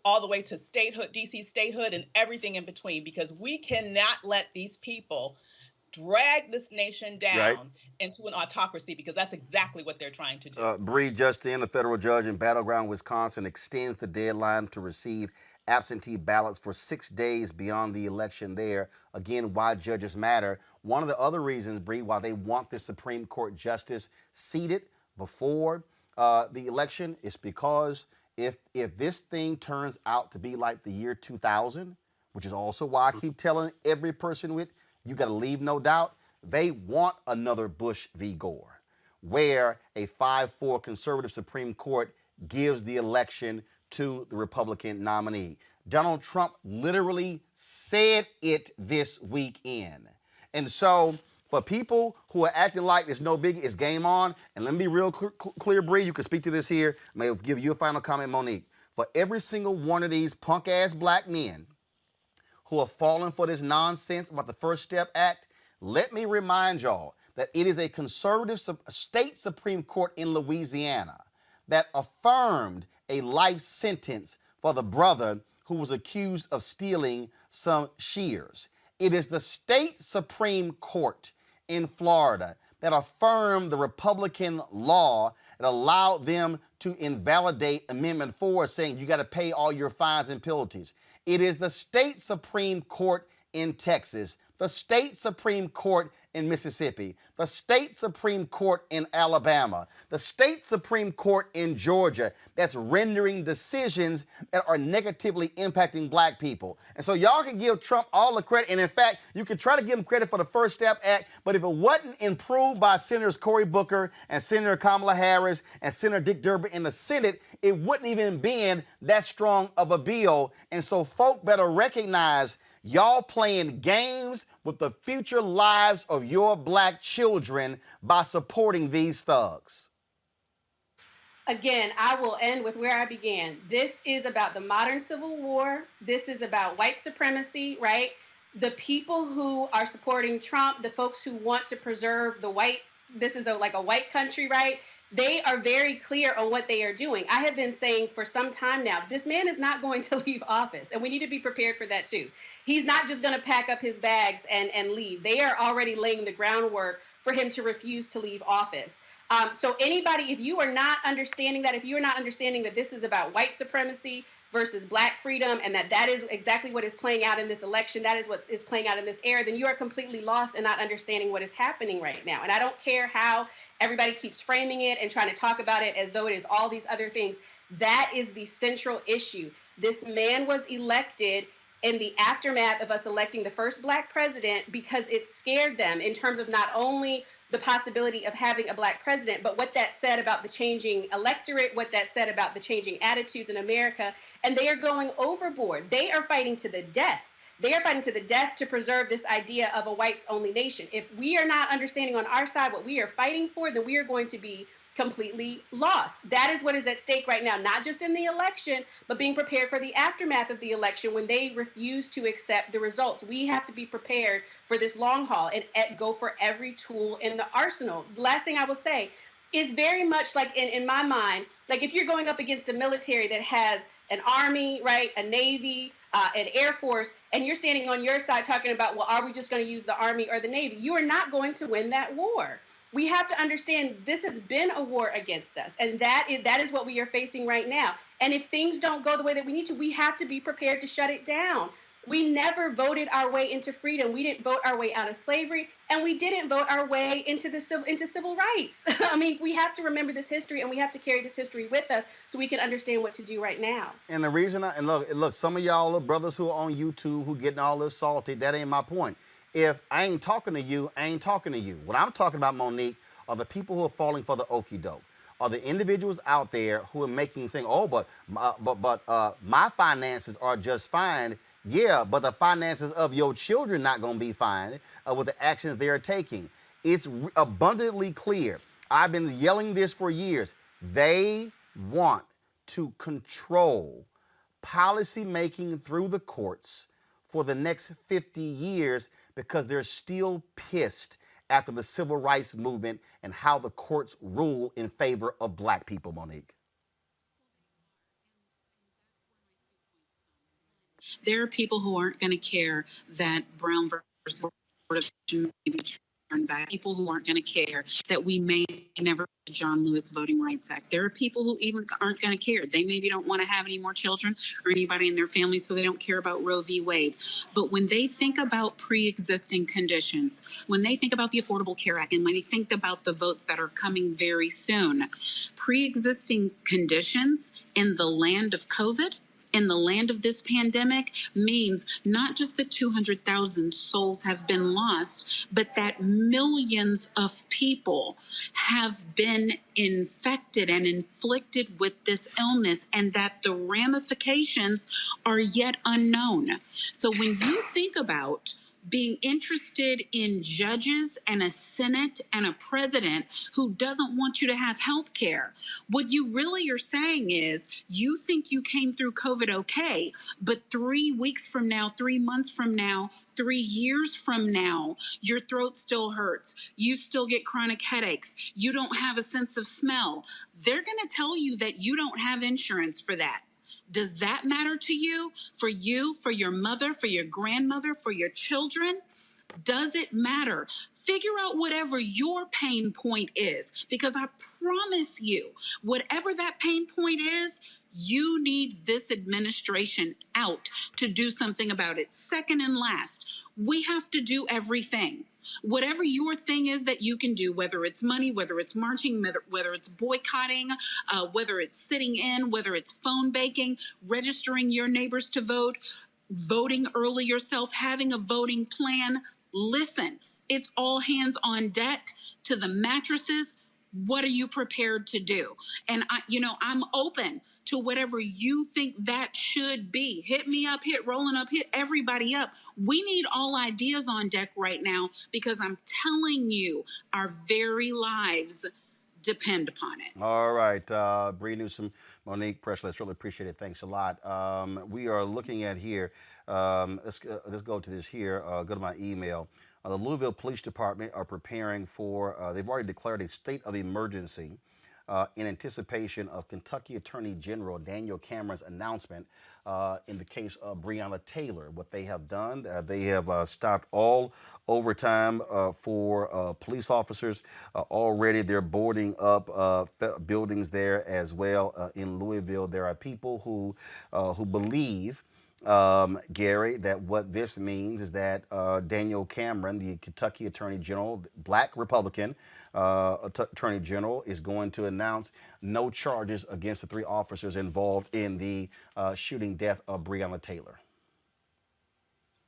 all the way to statehood, DC statehood, and everything in between, because we cannot let these people drag this nation down into an autocracy, because that's exactly what they're trying to do. Bree Justin, a federal judge in Battleground, Wisconsin, extends the deadline to receive absentee ballots for 6 days beyond the election there. Again, why judges matter. One of the other reasons, Bree, why they want this Supreme Court justice seated before the election is because if this thing turns out to be like the year 2000, which is also why I keep telling every person with, you got to leave no doubt, they want another Bush v. Gore, where a 5-4 conservative Supreme Court gives the election to the Republican nominee. Donald Trump literally said it this weekend. And so for people who are acting like there's no biggie, it's game on. And let me be real clear, Bree, you can speak to this here. I may give you a final comment, Monique. For every single one of these punk-ass black men who are falling for this nonsense about the First Step Act, let me remind y'all that it is a conservative state Supreme Court in Louisiana that affirmed a life sentence for the brother who was accused of stealing some shears. It is the state Supreme Court in Florida that affirmed the Republican law that allowed them to invalidate Amendment 4, saying you got to pay all your fines and penalties. It is the state Supreme Court in Texas the state Supreme Court in Mississippi, the state Supreme Court in Alabama, the state Supreme Court in Georgia that's rendering decisions that are negatively impacting black people. And so y'all can give Trump all the credit. And in fact, you can try to give him credit for the First Step Act, but if it wasn't improved by Senators Cory Booker and Senator Kamala Harris and Senator Dick Durbin in the Senate, it wouldn't even been that strong of a bill. And so folk better recognize y'all playing games with the future lives of your black children by supporting these thugs. Again, I will end with where I began. This is about the modern Civil War. This is about white supremacy, right? The people who are supporting Trump, the folks who want to preserve the white, this is like a white country, right? They are very clear on what they are doing. I have been saying for some time now, this man is not going to leave office, and we need to be prepared for that too. He's not just going to pack up his bags and leave. They are already laying the groundwork for him to refuse to leave office. So anybody, if you are not understanding that, if you are not understanding that this is about white supremacy versus black freedom, and that is exactly what is playing out in this election, that is what is playing out in this era, then you are completely lost and not understanding what is happening right now. And I don't care how everybody keeps framing it and trying to talk about it as though it is all these other things. That is the central issue. This man was elected in the aftermath of us electing the first black president because it scared them in terms of not only the possibility of having a black president, but what that said about the changing electorate, what that said about the changing attitudes in America. And they are going overboard. They are fighting to the death. They are fighting to the death to preserve this idea of a whites-only nation. If we are not understanding on our side what we are fighting for, then we are going to be completely lost. That is what is at stake right now, not just in the election, but being prepared for the aftermath of the election when they refuse to accept the results. We have to be prepared for this long haul and go for every tool in the arsenal. The last thing I will say is very much like in my mind, like if you're going up against a military that has an army, right, a navy, an air force, and you're standing on your side talking about, well, are we just going to use the army or the navy? You are not going to win that war. We have to understand this has been a war against us, and that is what we are facing right now. And if things don't go the way that we need to, we have to be prepared to shut it down. We never voted our way into freedom. We didn't vote our way out of slavery, and we didn't vote our way into civil rights. I mean, we have to remember this history, and we have to carry this history with us so we can understand what to do right now. And the reason, look, some of y'all brothers who are on YouTube who getting all this salty, that ain't my point. If I ain't talking to you, I ain't talking to you. What I'm talking about, Monique, are the people who are falling for the okie doke. Are the individuals out there who are saying, oh, but my finances are just fine. Yeah, but the finances of your children not going to be fine with the actions they are taking. It's abundantly clear. I've been yelling this for years. They want to control policy making through the courts for the next 50 years because they're still pissed after the civil rights movement and how the courts rule in favor of black people, Monique. There are people who aren't going to care that Brown versus Board of Education may be turned back. People who aren't going to care that we may never the John Lewis Voting Rights Act. There are people who even aren't going to care. They maybe don't want to have any more children or anybody in their family, so they don't care about Roe v. Wade. But when they think about pre-existing conditions, when they think about the Affordable Care Act, and when they think about the votes that are coming very soon, pre-existing conditions in the land of COVID, in the land of this pandemic, means not just that 200,000 souls have been lost, but that millions of people have been infected and inflicted with this illness, and that the ramifications are yet unknown. So when you think about being interested in judges and a Senate and a president who doesn't want you to have health care, what you really are saying is you think you came through COVID okay, but 3 weeks from now, 3 months from now, 3 years from now, your throat still hurts. You still get chronic headaches. You don't have a sense of smell. They're going to tell you that you don't have insurance for that. Does that matter to you, for your mother, for your grandmother, for your children? Does it matter? Figure out whatever your pain point is, because I promise you, whatever that pain point is, You need this administration out to do something about it. Second and last, we have to do everything. Whatever your thing is that you can do, whether it's money, whether it's marching, whether it's boycotting, whether it's sitting in, whether it's phone banking, registering your neighbors to vote, voting early yourself, having a voting plan. Listen, it's all hands on deck to the mattresses. What are you prepared to do? And I'm open to whatever you think that should be. Hit me up, hit Rolling Up, hit everybody up. We need all ideas on deck right now because I'm telling you, our very lives depend upon it. All right, Bree Newsom, Monique Presley, really appreciate it. Thanks a lot. We are looking at here. Let's go to this here. Go to my email. The Louisville Police Department are preparing for. They've already declared a state of emergency in anticipation of Kentucky Attorney General Daniel Cameron's announcement in the case of Breonna Taylor. What they have done, they have stopped all overtime for police officers. Already they're boarding up buildings there as well in Louisville. There are people who believe, Gary, that what this means is that Daniel Cameron, the Kentucky Attorney General, black Republican Attorney General, is going to announce no charges against the 3 officers involved in the shooting death of Breonna Taylor.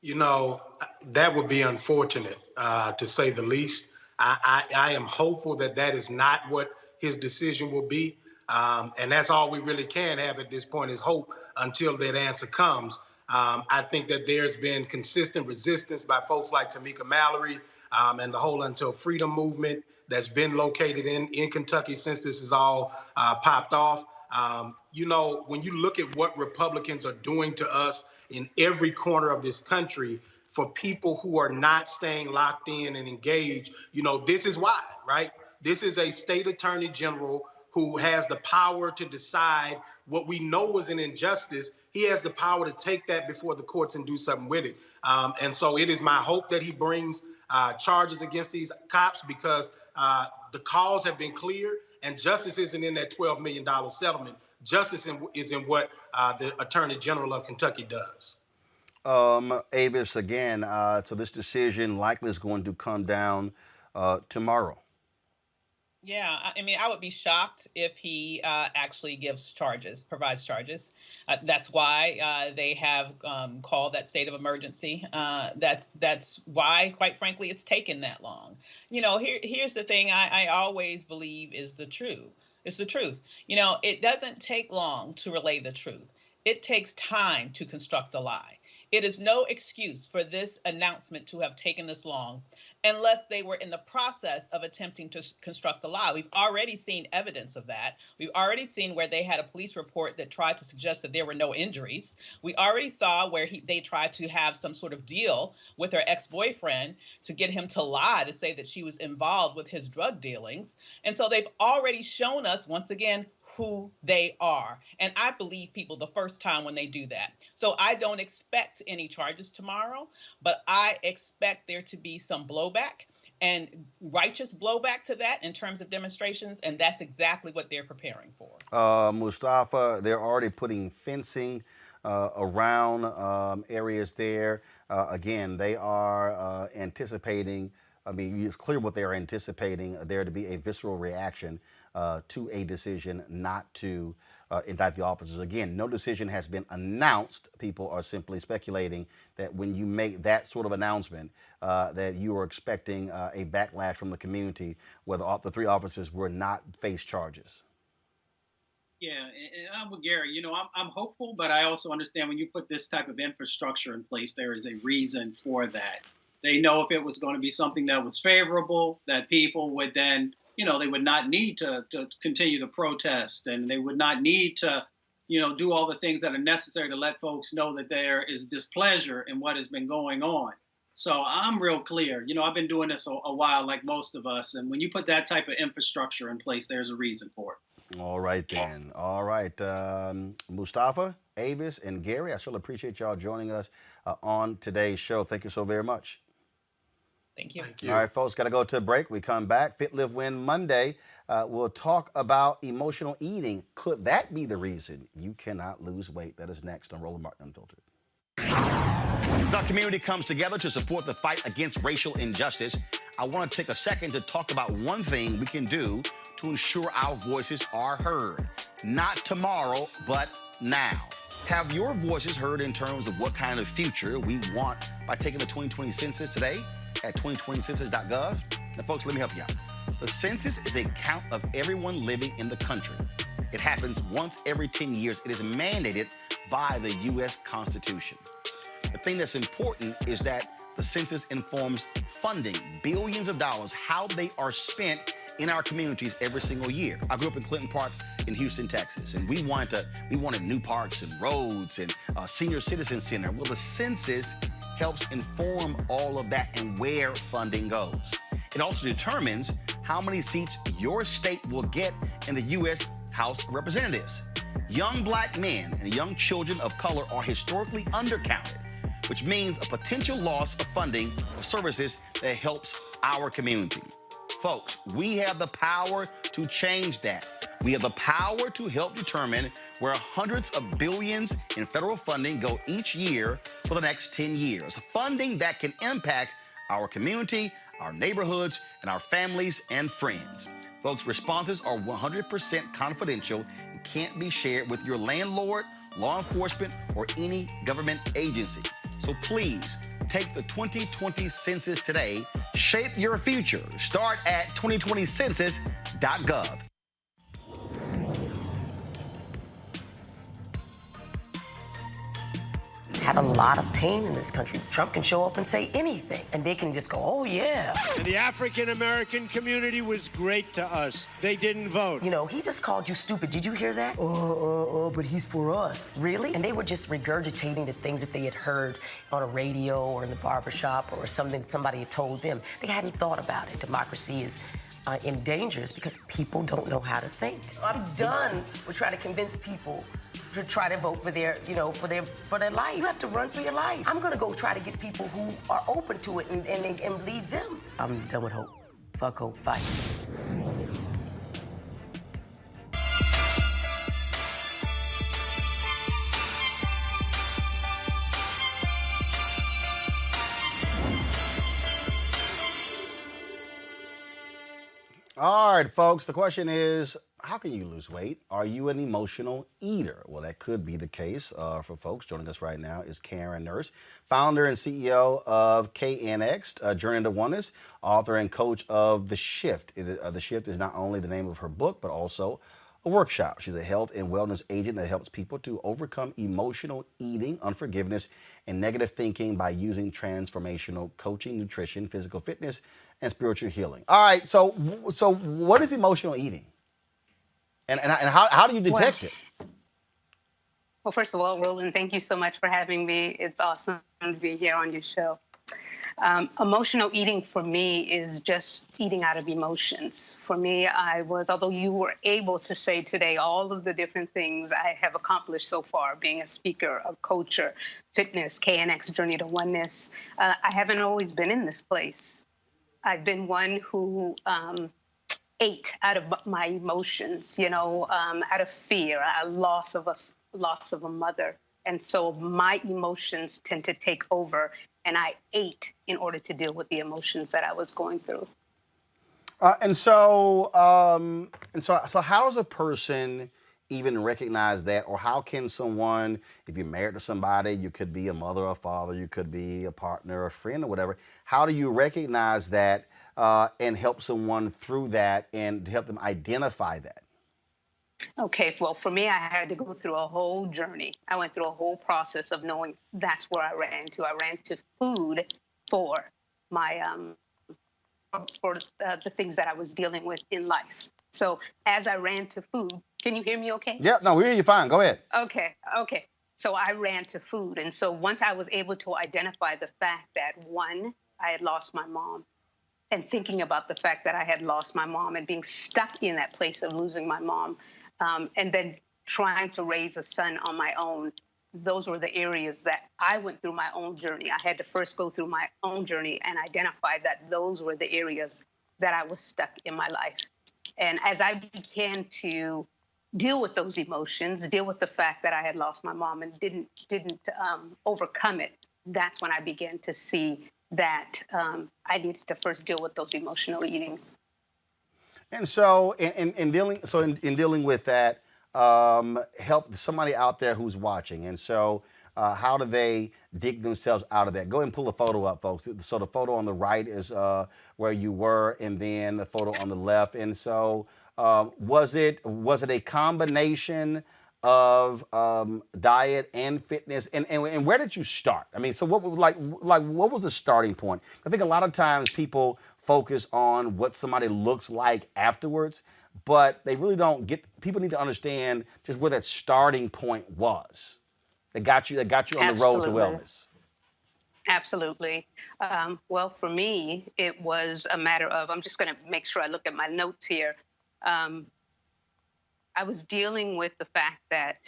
You know, that would be unfortunate, to say the least. I am hopeful that that is not what his decision will be. And that's all we really can have at this point is hope until that answer comes. I think that there's been consistent resistance by folks like Tamika Mallory and the whole Until Freedom movement that's been located in Kentucky since this is all popped off. You know, when you look at what Republicans are doing to us in every corner of this country, for people who are not staying locked in and engaged, you know, this is why, right? This is a state attorney general who has the power to decide what we know was an injustice. He has the power to take that before the courts and do something with it. And so it is my hope that he brings charges against these cops because the calls have been clear and justice isn't in that $12 million settlement. Justice is in what the Attorney General of Kentucky does. Avis, again, so this decision likely is going to come down tomorrow. Yeah, I mean, I would be shocked if he actually provides charges. That's why they have called that state of emergency. That's why, quite frankly, it's taken that long. You know, here's the thing I always believe is the truth. It's the truth. You know, it doesn't take long to relay the truth. It takes time to construct a lie. It is no excuse for this announcement to have taken this long unless they were in the process of attempting to construct a lie. We've already seen evidence of that. We've already seen where they had a police report that tried to suggest that there were no injuries. We already saw where they tried to have some sort of deal with her ex-boyfriend to get him to lie, to say that she was involved with his drug dealings. And so they've already shown us, once again, who they are. And I believe people the first time when they do that. So I don't expect any charges tomorrow, but I expect there to be some blowback and righteous blowback to that in terms of demonstrations. And that's exactly what they're preparing for. Mustafa, they're already putting fencing around areas there. Again, they are anticipating, I mean, it's clear what they are anticipating, there to be a visceral reaction to a decision not to indict the officers. Again, no decision has been announced. People are simply speculating that when you make that sort of announcement, that you are expecting a backlash from the community where the 3 officers will not face charges. Yeah, and I'm with Gary. You know, I'm hopeful, but I also understand when you put this type of infrastructure in place, there is a reason for that. They know if it was going to be something that was favorable, that people would then, you know, they would not need to continue to protest, and they would not need to, you know, do all the things that are necessary to let folks know that there is displeasure in what has been going on. So I'm real clear. You know, I've been doing this a while, like most of us. And when you put that type of infrastructure in place, there's a reason for it. All right, then. All right. Mustafa, Avis, and Gary, I sure appreciate y'all joining us on today's show. Thank you so very much. Thank you. All right, folks, got to go to a break. We come back. Fit, Live, Win Monday. We'll talk about emotional eating. Could that be the reason you cannot lose weight? That is next on Roland Martin Unfiltered. As our community comes together to support the fight against racial injustice, I want to take a second to talk about one thing we can do to ensure our voices are heard. Not tomorrow, but now. Have your voices heard in terms of what kind of future we want by taking the 2020 census today at 2020census.gov? Now, folks, let me help you out. The census is a count of everyone living in the country. It happens once every 10 years. It is mandated by the U.S. Constitution. The thing that's important is that the census informs funding, billions of dollars, how they are spent in our communities every single year. I grew up in Clinton Park in Houston, Texas, and we wanted new parks and roads and a senior citizen center. Well, the census helps inform all of that and where funding goes. It also determines how many seats your state will get in the U.S. House of Representatives. Young black men and young children of color are historically undercounted, which means a potential loss of funding for services that helps our community. Folks, we have the power to change that. We have the power to help determine where hundreds of billions in federal funding go each year for the next 10 years. Funding that can impact our community, our neighborhoods, and our families and friends. Folks, responses are 100% confidential and can't be shared with your landlord, law enforcement, or any government agency. So please, take the 2020 census today. Shape your future. Start at 2020census.gov. Had a lot of pain in this country. Trump can show up and say anything, and they can just go, oh, yeah. And the African-American community was great to us. They didn't vote. You know, he just called you stupid. Did you hear that? But he's for us. Really? And they were just regurgitating the things that they had heard on a radio or in the barbershop or something that somebody had told them. They hadn't thought about it. Democracy is in danger because people don't know how to think. I'm done with trying to convince people to try to vote for their, for their life. You have to run for your life. I'm gonna go try to get people who are open to it and lead them. I'm done with hope. Fuck hope, fight. All right, folks, the question is, how can you lose weight? Are you an emotional eater? Well, that could be the case for folks. Joining us right now is Karen Nurse, founder and CEO of KNX, Journey to Oneness, author and coach of The Shift. The Shift is not only the name of her book, but also a workshop. She's a health and wellness agent that helps people to overcome emotional eating, unforgiveness, and negative thinking by using transformational coaching, nutrition, physical fitness, and spiritual healing. All right, so what is emotional eating? And how do you detect it? Well, first of all, Roland, thank you so much for having me. It's awesome to be here on your show. Emotional eating for me is just eating out of emotions. For me, although you were able to say today all of the different things I have accomplished so far, being a speaker, a coacher, fitness, KNX, Journey to Oneness, I haven't always been in this place. I've been one who ate out of my emotions, out of fear, a loss of a mother. And so my emotions tend to take over, and I ate in order to deal with the emotions that I was going through. So how does a person even recognize that, or how can someone, if you're married to somebody, you could be a mother or a father, you could be a partner, a friend, or whatever. How do you recognize that and help someone through that and to help them identify that? Okay, well, for me, I had to go through a whole journey. I went through a whole process of knowing that's where I ran to. I ran to food for my the things that I was dealing with in life. So as I ran to food, can you hear me okay? Yeah, no, we hear you fine. Go ahead. Okay. So I ran to food. And so once I was able to identify the fact that, one, I had lost my mom, and thinking about the fact that I had lost my mom and being stuck in that place of losing my mom, and then trying to raise a son on my own, those were the areas that I went through my own journey. I had to first go through my own journey and identify that those were the areas that I was stuck in my life. And as I began to deal with those emotions, deal with the fact that I had lost my mom and didn't overcome it, that's when I began to see that I needed to first deal with those emotional eating. And so, in dealing with that, help somebody out there who's watching. And so, how do they dig themselves out of that? Go ahead and pull a photo up, folks. So the photo on the right is where you were, and then the photo on the left. And so, was it a combination of diet and fitness? And where did you start? I mean, so what was the starting point? I think a lot of times people focus on what somebody looks like afterwards, but they really don't get. People need to understand just where that starting point was. That got you on the road to wellness. Absolutely. Well, for me, it was a matter of, I'm just going to make sure I look at my notes here. I was dealing with the fact that,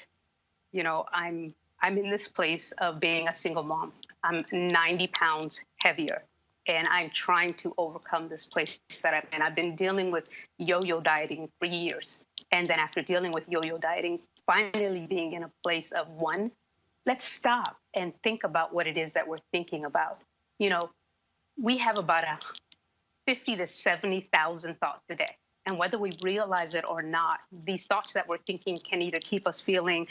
I'm in this place of being a single mom. I'm 90 pounds heavier, and I'm trying to overcome this place that I'm in. I've been dealing with yo-yo dieting for years. And then after dealing with yo-yo dieting, finally being in a place of let's stop and think about what it is that we're thinking about. We have about 50 to 70,000 thoughts a day. And whether we realize it or not, these thoughts that we're thinking can either keep us feeling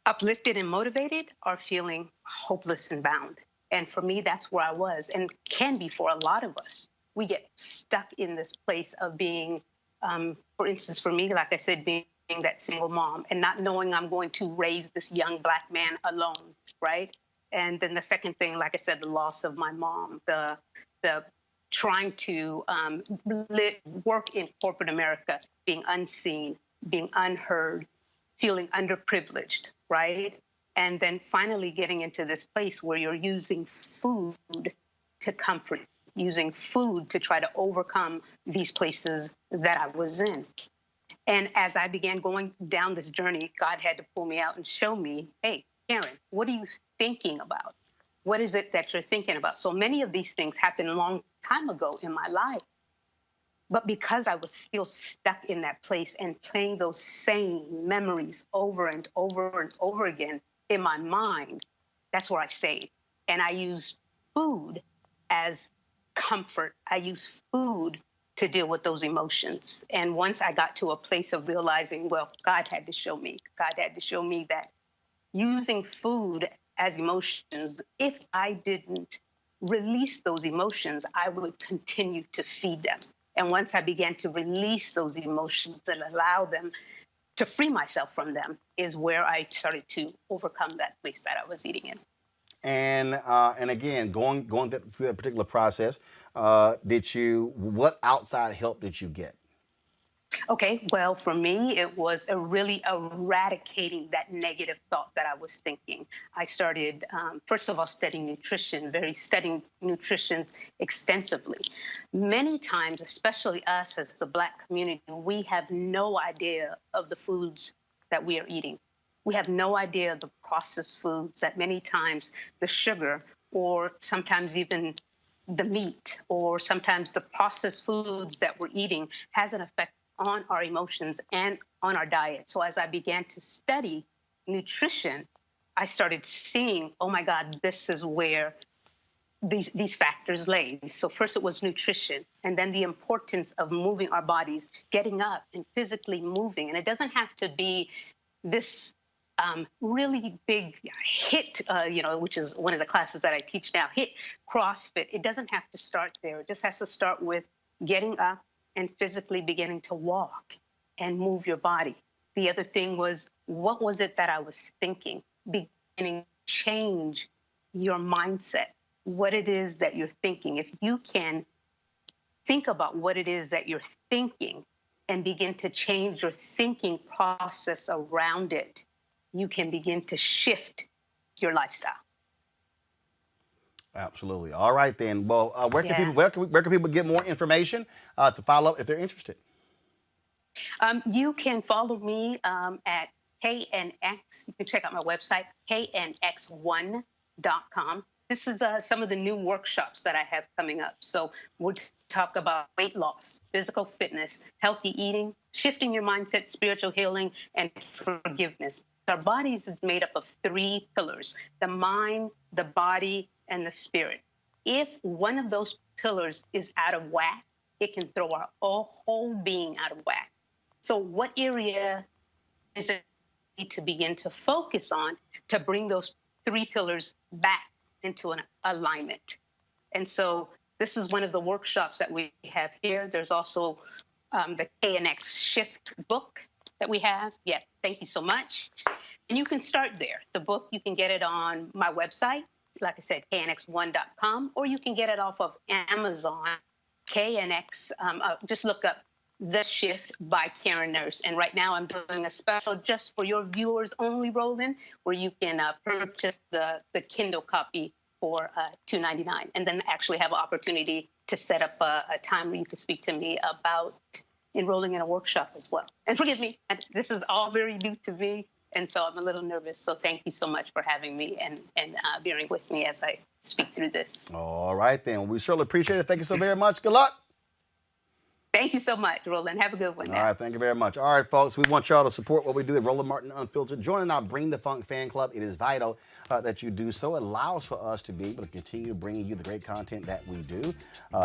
uplifted and motivated or feeling hopeless and bound. And for me, that's where I was, and can be for a lot of us. We get stuck in this place of being, for instance, for me, like I said, being that single mom and not knowing I'm going to raise this young Black man alone, right? And then the second thing, like I said, the loss of my mom, the trying to work in corporate America, being unseen, being unheard, feeling underprivileged, right? And then finally getting into this place where you're using food to comfort, using food to try to overcome these places that I was in. And as I began going down this journey, God had to pull me out and show me, hey, Karen, what are you thinking about? What is it that you're thinking about? So many of these things happened a long time ago in my life. But because I was still stuck in that place and playing those same memories over and over and over again in my mind, that's where I stayed. And I used food as comfort. I used food to deal with those emotions. And once I got to a place of realizing, well, God had to show me that using food as emotions, if I didn't release those emotions, I would continue to feed them. And once I began to release those emotions and allow them to free myself from them is where I started to overcome that place that I was eating in. And again, going through that particular process, what outside help did you get? Okay, well, for me, it was really eradicating that negative thought that I was thinking. I started, first of all, studying nutrition extensively. Many times, especially us as the Black community, we have no idea of the foods that we are eating. We have no idea of the processed foods that many times the sugar or sometimes even the meat or sometimes the processed foods that we're eating has an effect on our emotions and on our diet. So as I began to study nutrition, I started seeing, oh my God, this is where these factors lay. So first it was nutrition, and then the importance of moving our bodies, getting up and physically moving. And it doesn't have to be this really big HIIT, which is one of the classes that I teach now, HIIT, CrossFit. It doesn't have to start there. It just has to start with getting up and physically beginning to walk and move your body. The other thing was, what was it that I was thinking? Beginning to change your mindset, what it is that you're thinking. If you can think about what it is that you're thinking and begin to change your thinking process around it, you can begin to shift your lifestyle. Absolutely. All right, then. Well, where can people get more information to follow up if they're interested? You can follow me at KNX. You can check out my website, knx1.com. This is some of the new workshops that I have coming up. So we'll talk about weight loss, physical fitness, healthy eating, shifting your mindset, spiritual healing, and forgiveness. Our bodies is made up of 3 pillars: the mind, the body, and the spirit. If one of those pillars is out of whack, it can throw our whole being out of whack. So what area is it need to begin to focus on to bring those 3 pillars back into an alignment? And so this is one of the workshops that we have here. There's also the KNX Shift book that we have. Yeah, thank you so much. And you can start there. The book, you can get it on my website, like I said, knx1.com, or you can get it off of Amazon, KNX. Just look up The Shift by Karen Nurse. And right now I'm doing a special just for your viewers only, Roland, where you can purchase the Kindle copy for $2.99, and then actually have an opportunity to set up a time where you can speak to me about enrolling in a workshop as well. And forgive me, this is all very new to me, and so I'm a little nervous. So thank you so much for having me and bearing with me as I speak through this. All right, then. We certainly appreciate it. Thank you so very much. Good luck. Thank you so much, Roland. Have a good one now. All right, thank you very much. All right, folks, we want y'all to support what we do at Roland Martin Unfiltered. Joining our Bring the Funk fan club. It is vital that you do so. It allows for us to be able to continue bringing you the great content that we do.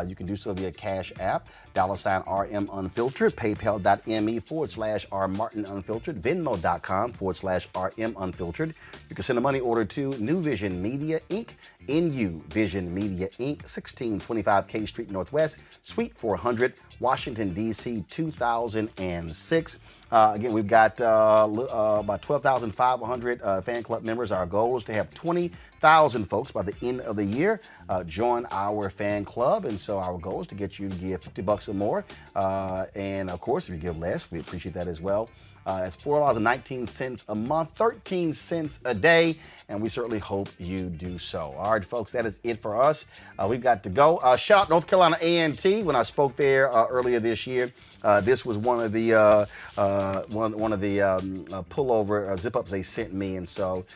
You can do so via Cash App, $RM Unfiltered, paypal.me/R Martin Unfiltered, venmo.com/RM Unfiltered. You can send a money order to New Vision Media, Inc., NU Vision Media, Inc., 1625 K Street Northwest, Suite 400, Washington, D.C., 2006. Again, we've got about 12,500 fan club members. Our goal is to have 20,000 folks by the end of the year join our fan club. And so our goal is to get you to give $50 or more. And of course, if you give less, we appreciate that as well. That's $4.19 a month, 13 cents a day, and we certainly hope you do so. All right, folks, that is it for us. We've got to go. Shout out North Carolina A&T. When I spoke there earlier this year, this was one of the pullover zip-ups they sent me, and so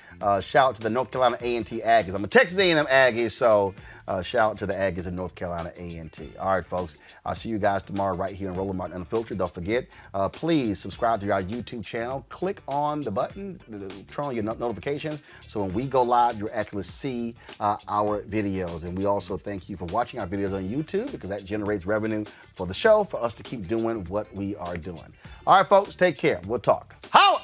shout out to the North Carolina A&T Aggies. I'm a Texas A&M Aggie, so shout out to the Aggies of North Carolina A&T. All right, folks. I'll see you guys tomorrow right here on Roland Martin Unfiltered. Don't forget, please subscribe to our YouTube channel. Click on the button, turn on your notifications, so when we go live, you'll actually see our videos. And we also thank you for watching our videos on YouTube, because that generates revenue for the show, for us to keep doing what we are doing. All right, folks, take care. We'll talk. Holla!